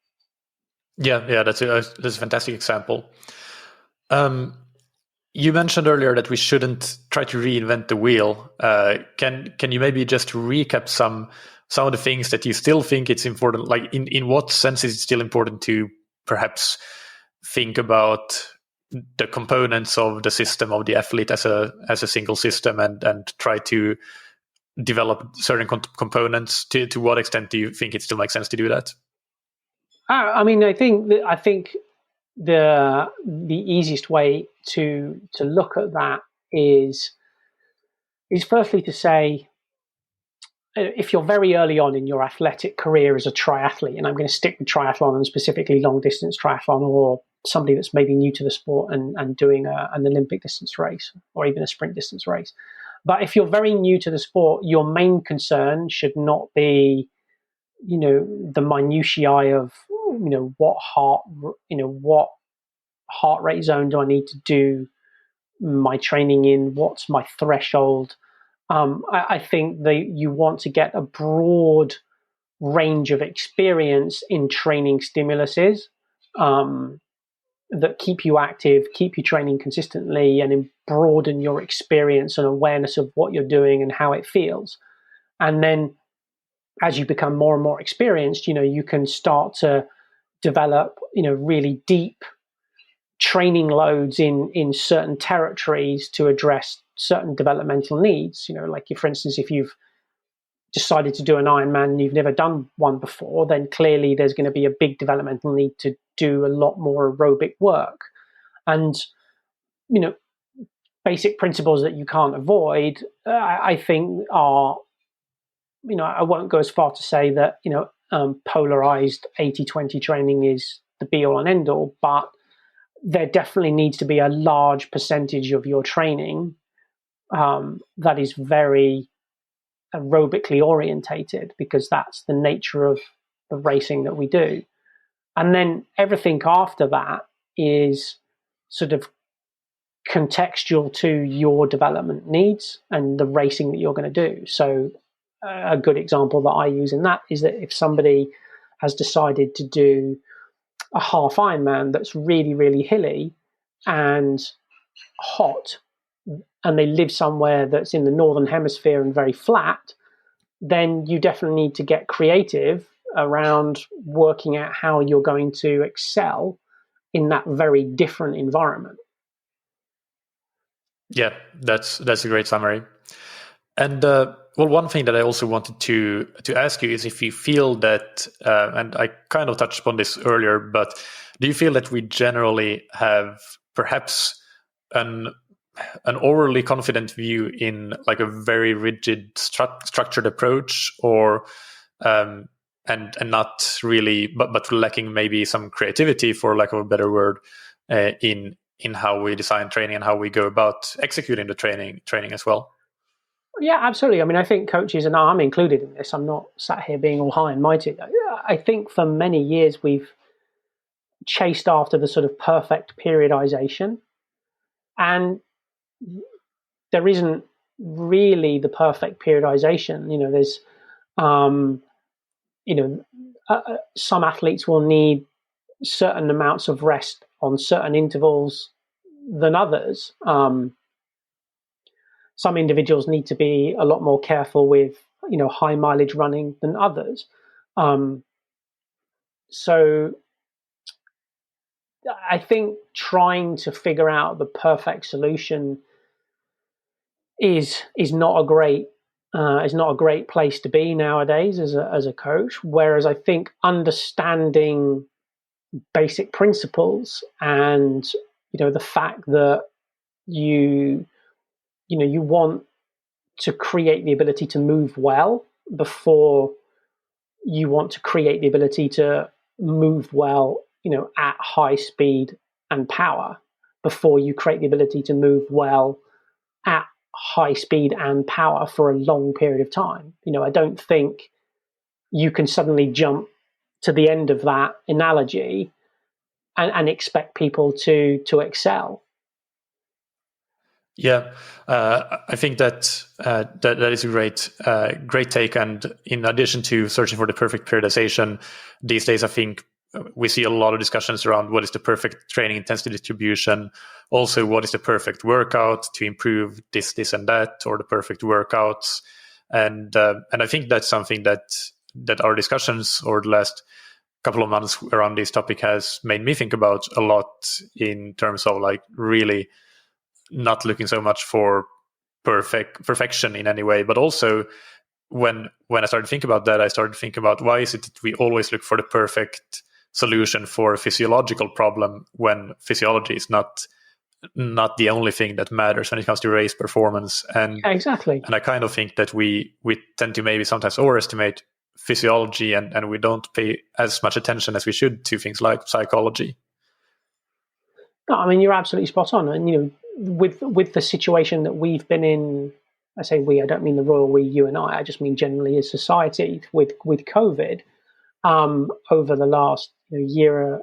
Yeah, that's a fantastic example. You mentioned earlier that we shouldn't try to reinvent the wheel. Can you maybe just recap some of the things that you still think it's important? Like in what sense is it still important to perhaps think about the components of the system of the athlete as a single system, and try to develop certain components? To what extent do you think it still makes sense to do that? I mean, I think the easiest way to look at that is firstly to say, if you're very early on in your athletic career as a triathlete, and I'm going to stick with triathlon and specifically long distance triathlon, or somebody that's maybe new to the sport and doing an Olympic distance race or even a sprint distance race. But if you're very new to the sport, your main concern should not be, the minutiae of, what heart rate zone do I need to do my training in? What's my threshold? I think that you want to get a broad range of experience in training stimuluses that keep you active, keep you training consistently, and broaden your experience and awareness of what you're doing and how it feels. And then as you become more and more experienced, you can start to develop, really deep training loads in certain territories to address certain developmental needs. Like for instance, if you've decided to do an Ironman and you've never done one before, then clearly there's going to be a big developmental need to do a lot more aerobic work. And, basic principles that you can't avoid, I think are, I won't go as far to say that, polarized 80-20 training is the be all and end all, but there definitely needs to be a large percentage of your training that is very aerobically orientated, because that's the nature of the racing that we do. And then everything after that is sort of contextual to your development needs and the racing that you're going to do. So a good example that I use in that is that if somebody has decided to do a half Ironman that's really, really hilly and hot, and they live somewhere that's in the northern hemisphere and very flat, then you definitely need to get creative around working out how you're going to excel in that very different environment. Yeah, that's a great summary. And one thing that I also wanted to ask you is if you feel that, and I kind of touched upon this earlier, but do you feel that we generally have perhaps an overly confident view in like a very rigid structured approach, or and not really, but lacking maybe some creativity, for lack of a better word, in how we design training and how we go about executing the training as well? Yeah, absolutely. I mean, I think coaches, and I'm included in this, I'm not sat here being all high and mighty. I think for many years we've chased after the sort of perfect periodization, and there isn't really the perfect periodization. There's some athletes will need certain amounts of rest on certain intervals than others. Some individuals need to be a lot more careful with high mileage running than others. So I think trying to figure out the perfect solution is not a great place to be nowadays as a coach. Whereas I think understanding basic principles and the fact that you want to create the ability to move well before you want to create the ability to move well at high speed and power, before you create the ability to move well at high speed and power for a long period of time. I don't think you can suddenly jump to the end of that analogy and expect people to excel. Yeah, I think that is a great take. And in addition to searching for the perfect periodization, these days I think we see a lot of discussions around what is the perfect training intensity distribution. Also, what is the perfect workout to improve this and that, or the perfect workouts. And I think that's something that our discussions over the last couple of months around this topic has made me think about a lot, in terms of like really not looking so much for perfection in any way, but also when I started to think about that, I started to think about why is it that we always look for the perfect solution for a physiological problem when physiology is not the only thing that matters when it comes to race performance. And exactly. And I kind of think that we tend to maybe sometimes overestimate physiology, and we don't pay as much attention as we should to things like psychology. No, I mean, you're absolutely spot on. And with the situation that we've been in, I say we, I don't mean the royal we, you and I just mean generally as society with COVID, over the last year,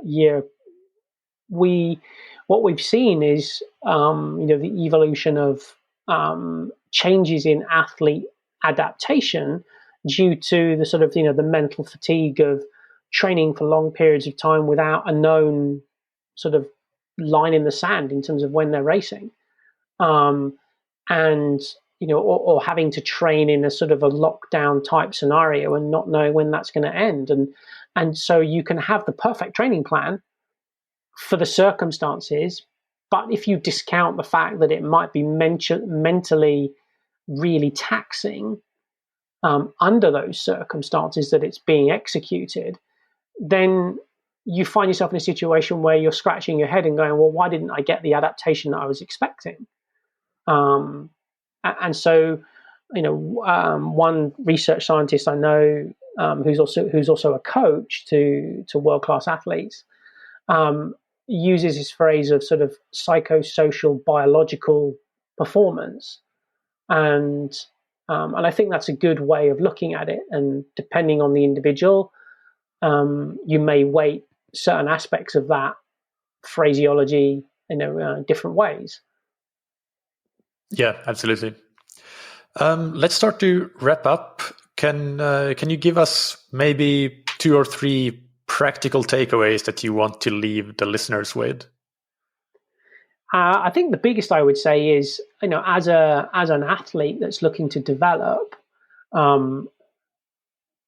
what we've seen is the evolution of changes in athlete adaptation due to the sort of the mental fatigue of training for long periods of time without a known sort of line in the sand in terms of when they're racing, and or having to train in a sort of a lockdown type scenario and not knowing when that's going to end. And so you can have the perfect training plan for the circumstances, but if you discount the fact that it might be mentally really taxing under those circumstances that it's being executed, then you find yourself in a situation where you're scratching your head and going, well, why didn't I get the adaptation that I was expecting? And so, one research scientist I know, who's also a coach to world-class athletes, uses this phrase of sort of psychosocial biological performance, and I think that's a good way of looking at it. And depending on the individual, you may weight certain aspects of that phraseology in different ways. Yeah, absolutely. Let's start to wrap up. Can you give us maybe 2 or 3 practical takeaways that you want to leave the listeners with? I think the biggest I would say is, as an athlete that's looking to develop,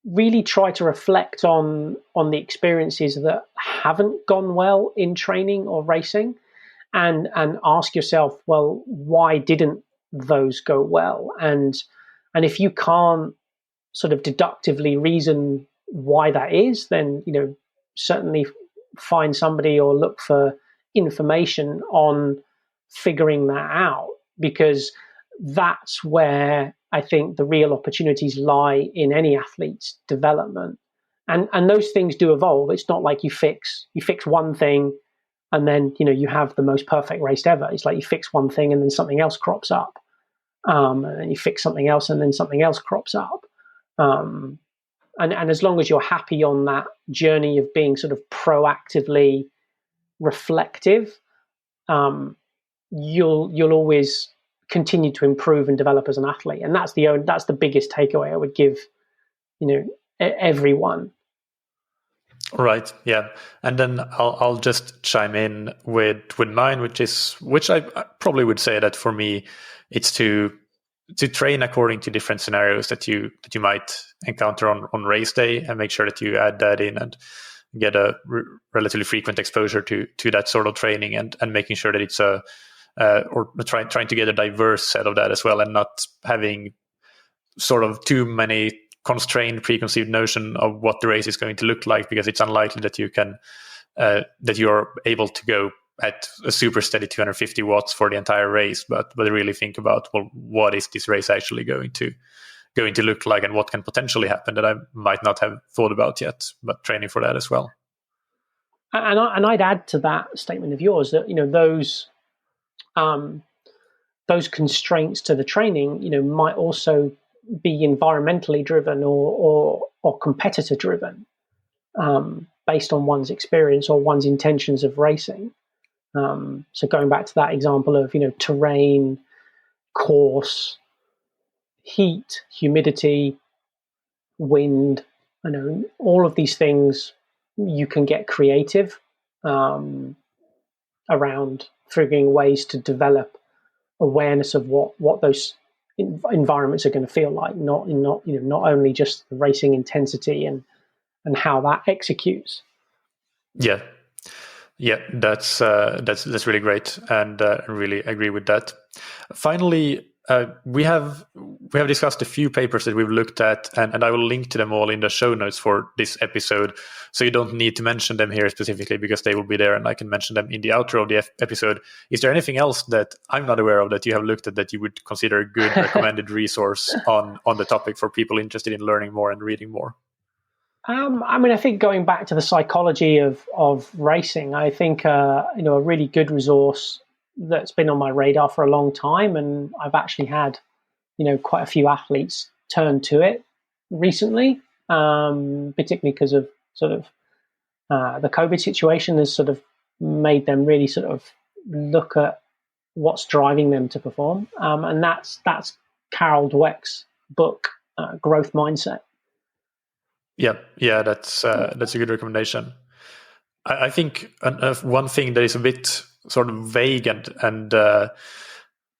really try to reflect on the experiences that haven't gone well in training or racing, and ask yourself, well, why didn't those go well? And if you can't sort of deductively reason why that is, then certainly find somebody or look for information on figuring that out, because that's where I think the real opportunities lie in any athlete's development. And those things do evolve. It's not like you fix one thing and then you have the most perfect race ever. It's like you fix one thing and then something else crops up, and then you fix something else and then something else crops up. And as long as you're happy on that journey of being sort of proactively reflective, you'll always continue to improve and develop as an athlete. And that's the biggest takeaway I would give, everyone. Right. Yeah. And then I'll just chime in with mine, which I probably would say that for me, it's to train according to different scenarios that you might encounter on race day, and make sure that you add that in and get a relatively frequent exposure to that sort of training, and making sure that it's trying to get a diverse set of that as well, and not having sort of too many constrained preconceived notion of what the race is going to look like, because it's unlikely that you're able to go at a super steady 250 watts for the entire race, but really think about, well, what is this race actually going to look like, and what can potentially happen that I might not have thought about yet, but training for that as well. And I'd add to that statement of yours that those constraints to the training, might also be environmentally driven or competitor driven, based on one's experience or one's intentions of racing. So going back to that example of terrain, course, heat, humidity, wind, all of these things, you can get creative around figuring ways to develop awareness of what those environments are going to feel like, not only just the racing intensity and how that executes. Yeah, that's really great, and really agree with that. Finally, we have discussed a few papers that we've looked at, and I will link to them all in the show notes for this episode. So you don't need to mention them here specifically, because they will be there, and I can mention them in the outro of the episode. Is there anything else that I'm not aware of that you have looked at that you would consider a good recommended resource on the topic for people interested in learning more and reading more? I think going back to the psychology of racing, I think a really good resource that's been on my radar for a long time, and I've actually had quite a few athletes turn to it recently, particularly because of sort of the COVID situation has sort of made them really sort of look at what's driving them to perform, and that's Carol Dweck's book, Growth Mindset. Yeah, that's a good recommendation. I think one thing that is a bit sort of vague and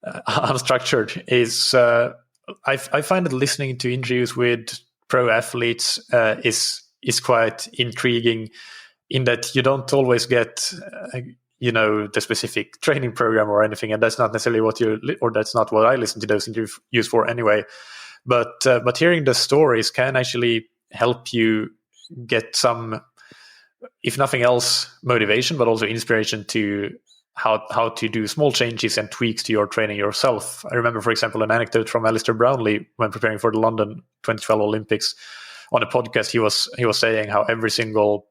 unstructured is I find that listening to interviews with pro athletes is quite intriguing, in that you don't always get the specific training program or anything, and that's not necessarily that's not what I listen to those interviews for anyway. But hearing the stories can actually help you get some, if nothing else, motivation, but also inspiration to how to do small changes and tweaks to your training yourself. I remember, for example, an anecdote from Alistair Brownlee when preparing for the London 2012 Olympics. On a podcast, he was saying how every single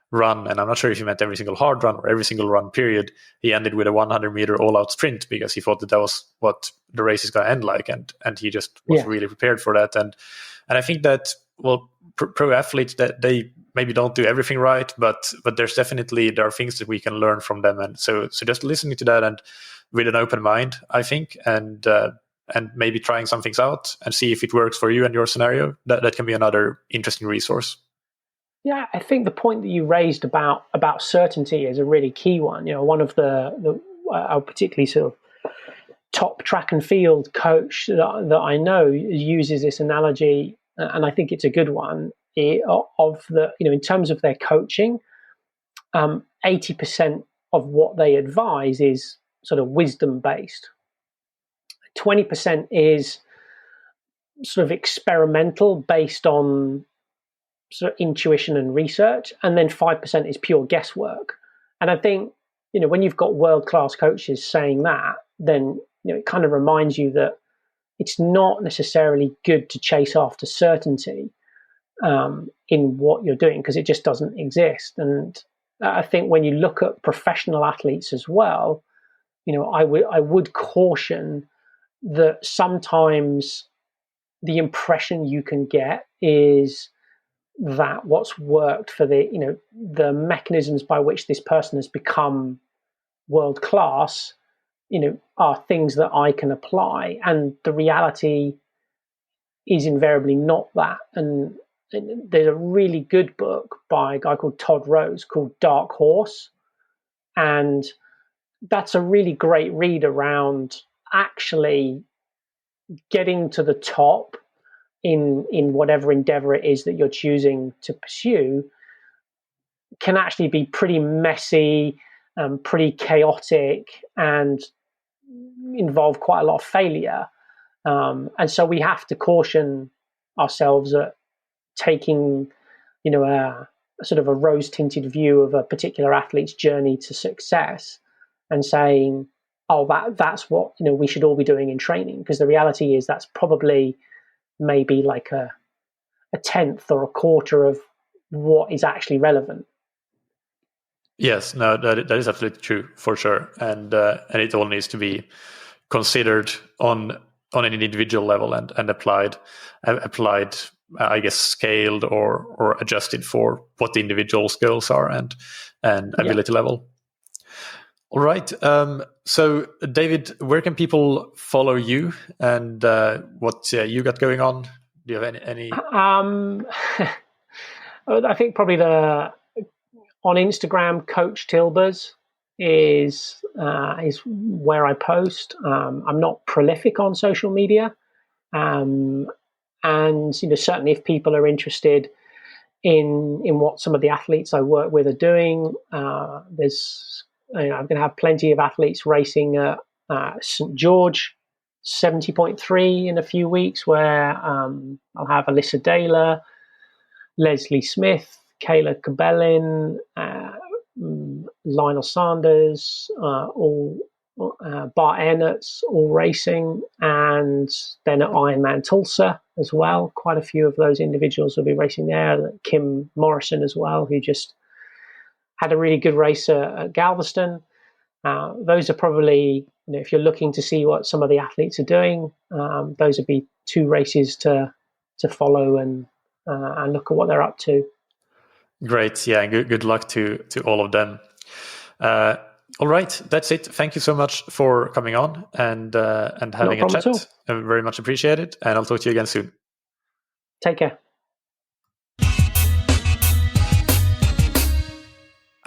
run, and I'm not sure if he meant every single hard run or every single run period, he ended with a 100-meter all-out sprint, because he thought that was what the race is going to end like, and he just was really prepared for that. And I think that, well, pro athletes, that they maybe don't do everything right, but there are things that we can learn from them, and so just listening to that and with an open mind, I think, and maybe trying some things out and see if it works for you and your scenario, that can be another interesting resource. Yeah, I think the point that you raised about certainty is a really key one. One of the particularly sort of top track and field coach that I know uses this analogy, and I think it's a good one, of the, in terms of their coaching, 80% of what they advise is sort of wisdom based. 20% is sort of experimental, based on sort of intuition and research, and then 5% is pure guesswork. And I think, when you've got world-class coaches saying that, then it kind of reminds you that it's not necessarily good to chase after certainty in what you're doing, because it just doesn't exist. And I think when you look at professional athletes as well, I would caution that sometimes the impression you can get is that what's worked for the mechanisms by which this person has become world class are things that I can apply, and the reality is invariably not that. And there's a really good book by a guy called Todd Rose called Dark Horse, and that's a really great read around actually getting to the top in whatever endeavor it is that you're choosing to pursue can actually be pretty messy, pretty chaotic, and involve quite a lot of failure. And so we have to caution ourselves at taking, a sort of a rose-tinted view of a particular athlete's journey to success and saying, oh, that's what we should all be doing in training, because the reality is that's probably maybe like a tenth or a quarter of what is actually relevant. Yes, no, that is absolutely true for sure, and it all needs to be considered on an individual level and applied, I guess, scaled or adjusted for what the individual's goals are and ability level. All right. So, David, where can people follow you, and what you got going on? Do you have any? I think probably on Instagram, Coach Tilbers is where I post. I'm not prolific on social media, and certainly if people are interested in what some of the athletes I work with are doing, there's I'm going to have plenty of athletes racing at St George 70.3 in a few weeks, where I'll have Alyssa Daler, Leslie Smith, Kayla Cabellin, Lionel Sanders, all Bart Ehnertz, all racing, and then at Ironman Tulsa as well. Quite a few of those individuals will be racing there. Kim Morrison as well, who just had a really good race at Galveston. Those are probably, if you're looking to see what some of the athletes are doing, those would be two races to follow and look at what they're up to. Great, yeah, good luck to all of them. All right, that's it. Thank you so much for coming on and having a chat. Very much appreciated, and I'll talk to you again soon. Take care.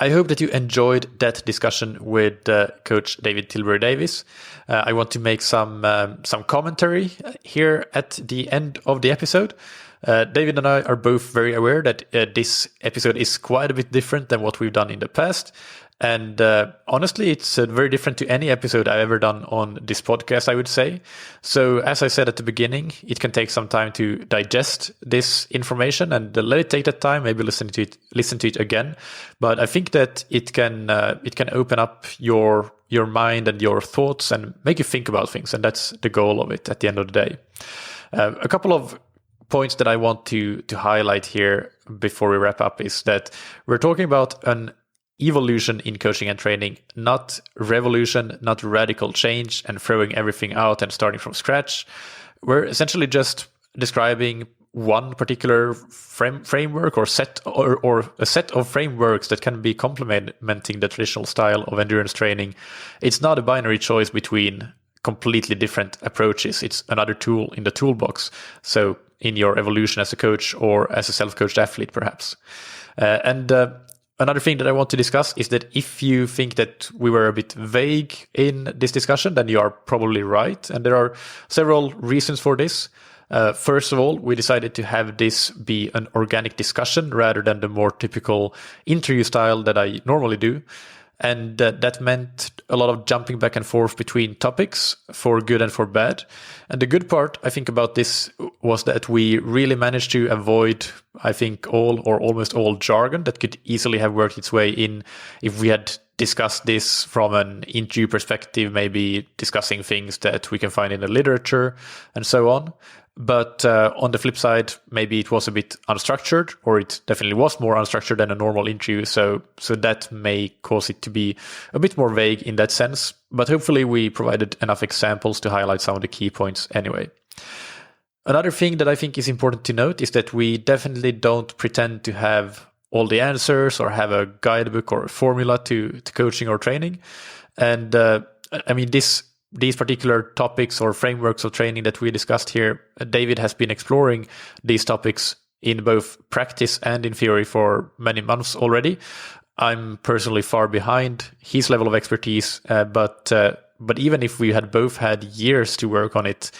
I hope that you enjoyed that discussion with Coach David Tilbury-Davis. I want to make some commentary here at the end of the episode. David and I are both very aware that this episode is quite a bit different than what we've done in the past. And honestly, it's very different to any episode I've ever done on this podcast, I would say. So as I said at the beginning, it can take some time to digest this information and let it take that time, maybe listen to it again. But I think that it can open up your mind and your thoughts and make you think about things. And that's the goal of it at the end of the day. A couple of points that I want to highlight here before we wrap up is that we're talking about an evolution in coaching and training, not revolution, not radical change and throwing everything out and starting from scratch. We're essentially just describing one particular framework or set or a set of frameworks that can be complementing the traditional style of endurance training. It's not a binary choice between completely different approaches. It's another tool in the toolbox. So in your evolution as a coach or as a self-coached athlete, perhaps. Another thing that I want to discuss is that if you think that we were a bit vague in this discussion, then you are probably right. And there are several reasons for this. First of all, we decided to have this be an organic discussion rather than the more typical interview style that I normally do. And that meant a lot of jumping back and forth between topics for good and for bad. And the good part, I think, about this was that we really managed to avoid, I think, all or almost all jargon that could easily have worked its way in if we had discussed this from an interview perspective, maybe discussing things that we can find in the literature and so on. But on the flip side, maybe it was a bit unstructured, or it definitely was more unstructured than a normal interview. So that may cause it to be a bit more vague in that sense. But hopefully we provided enough examples to highlight some of the key points anyway. Another thing that I think is important to note is that we definitely don't pretend to have all the answers or have a guidebook or a formula to coaching or training. And I mean, these particular topics or frameworks of training that we discussed here, David has been exploring these topics in both practice and in theory for many months already. I'm personally far behind his level of expertise, but even if we had both had years to work on it,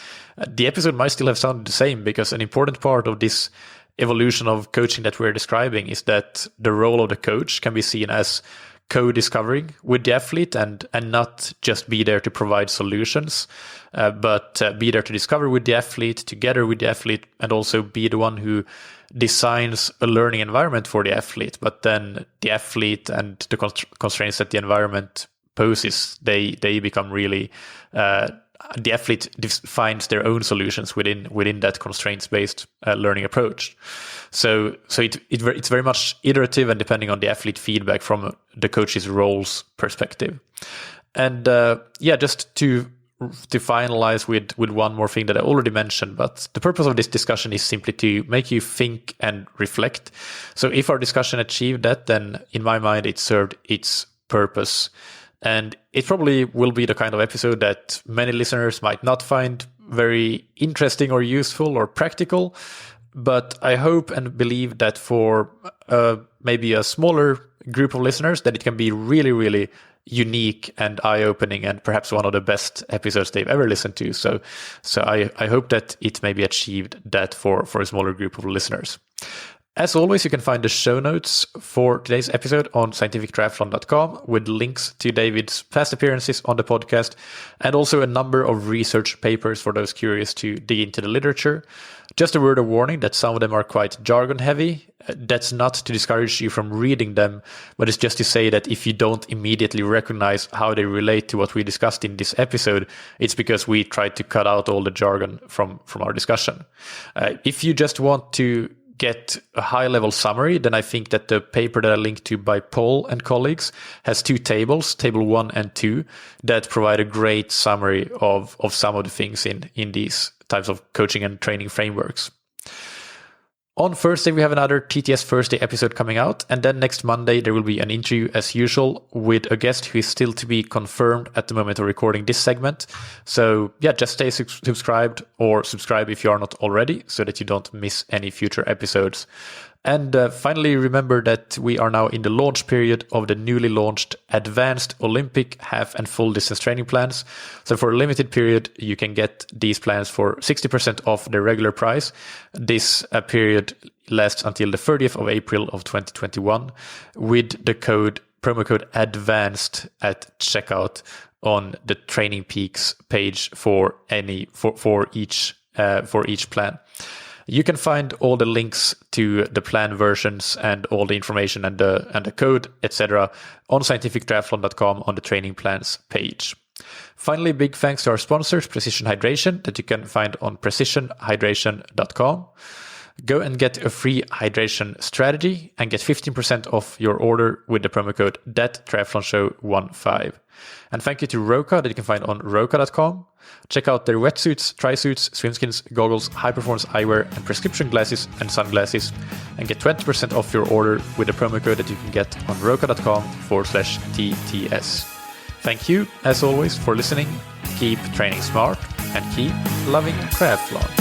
the episode might still have sounded the same, because an important part of this evolution of coaching that we're describing is that the role of the coach can be seen as co-discovering with the athlete and not just be there to provide solutions, but be there to discover with the athlete, together with the athlete, and also be the one who designs a learning environment for the athlete. But then the athlete and the constraints that the environment poses, they become really, the athlete finds their own solutions within that constraints-based learning approach. So it's very much iterative and depending on the athlete feedback from the coach's roles perspective. And just to finalize with one more thing that I already mentioned, but the purpose of this discussion is simply to make you think and reflect. So if our discussion achieved that, then in my mind, it served its purpose. And it probably will be the kind of episode that many listeners might not find very interesting or useful or practical. But I hope and believe that for maybe a smaller group of listeners, that it can be really, really unique and eye-opening, and perhaps one of the best episodes they've ever listened to. So I hope that it maybe achieved that for a smaller group of listeners. As always, you can find the show notes for today's episode on scientifictriathlon.com with links to David's past appearances on the podcast and also a number of research papers for those curious to dig into the literature. Just a word of warning that some of them are quite jargon heavy. That's not to discourage you from reading them, but it's just to say that if you don't immediately recognize how they relate to what we discussed in this episode, it's because we tried to cut out all the jargon from our discussion. If you just want to get a high-level summary, then I think that the paper that I linked to by Paul and colleagues has two tables, table 1 and 2, that provide a great summary of some of the things in these types of coaching and training frameworks. On Thursday, we have another TTS Thursday episode coming out. And then next Monday, there will be an interview as usual with a guest who is still to be confirmed at the moment of recording this segment. So yeah, just stay subscribed or subscribe if you are not already so that you don't miss any future episodes. And finally, remember that we are now in the launch period of the newly launched Advanced Olympic half and full distance training plans. So for a limited period, you can get these plans for 60% off the regular price. This period lasts until the 30th of April of 2021 with the promo code ADVANCED at checkout on the Training Peaks page for each plan. You can find all the links to the plan versions and all the information and the code, etc. on scientifictriathlon.com on the training plans page. Finally, big thanks to our sponsors, Precision Hydration, that you can find on precisionhydration.com. Go and get a free hydration strategy and get 15% off your order with the promo code THATTriathlonshow15. And thank you to Roka that you can find on roka.com. Check out their wetsuits, tri-suits, swimskins, goggles, high-performance eyewear, and prescription glasses and sunglasses, and get 20% off your order with the promo code that you can get on roka.com/TTS. Thank you, as always, for listening. Keep training smart and keep loving triathlon.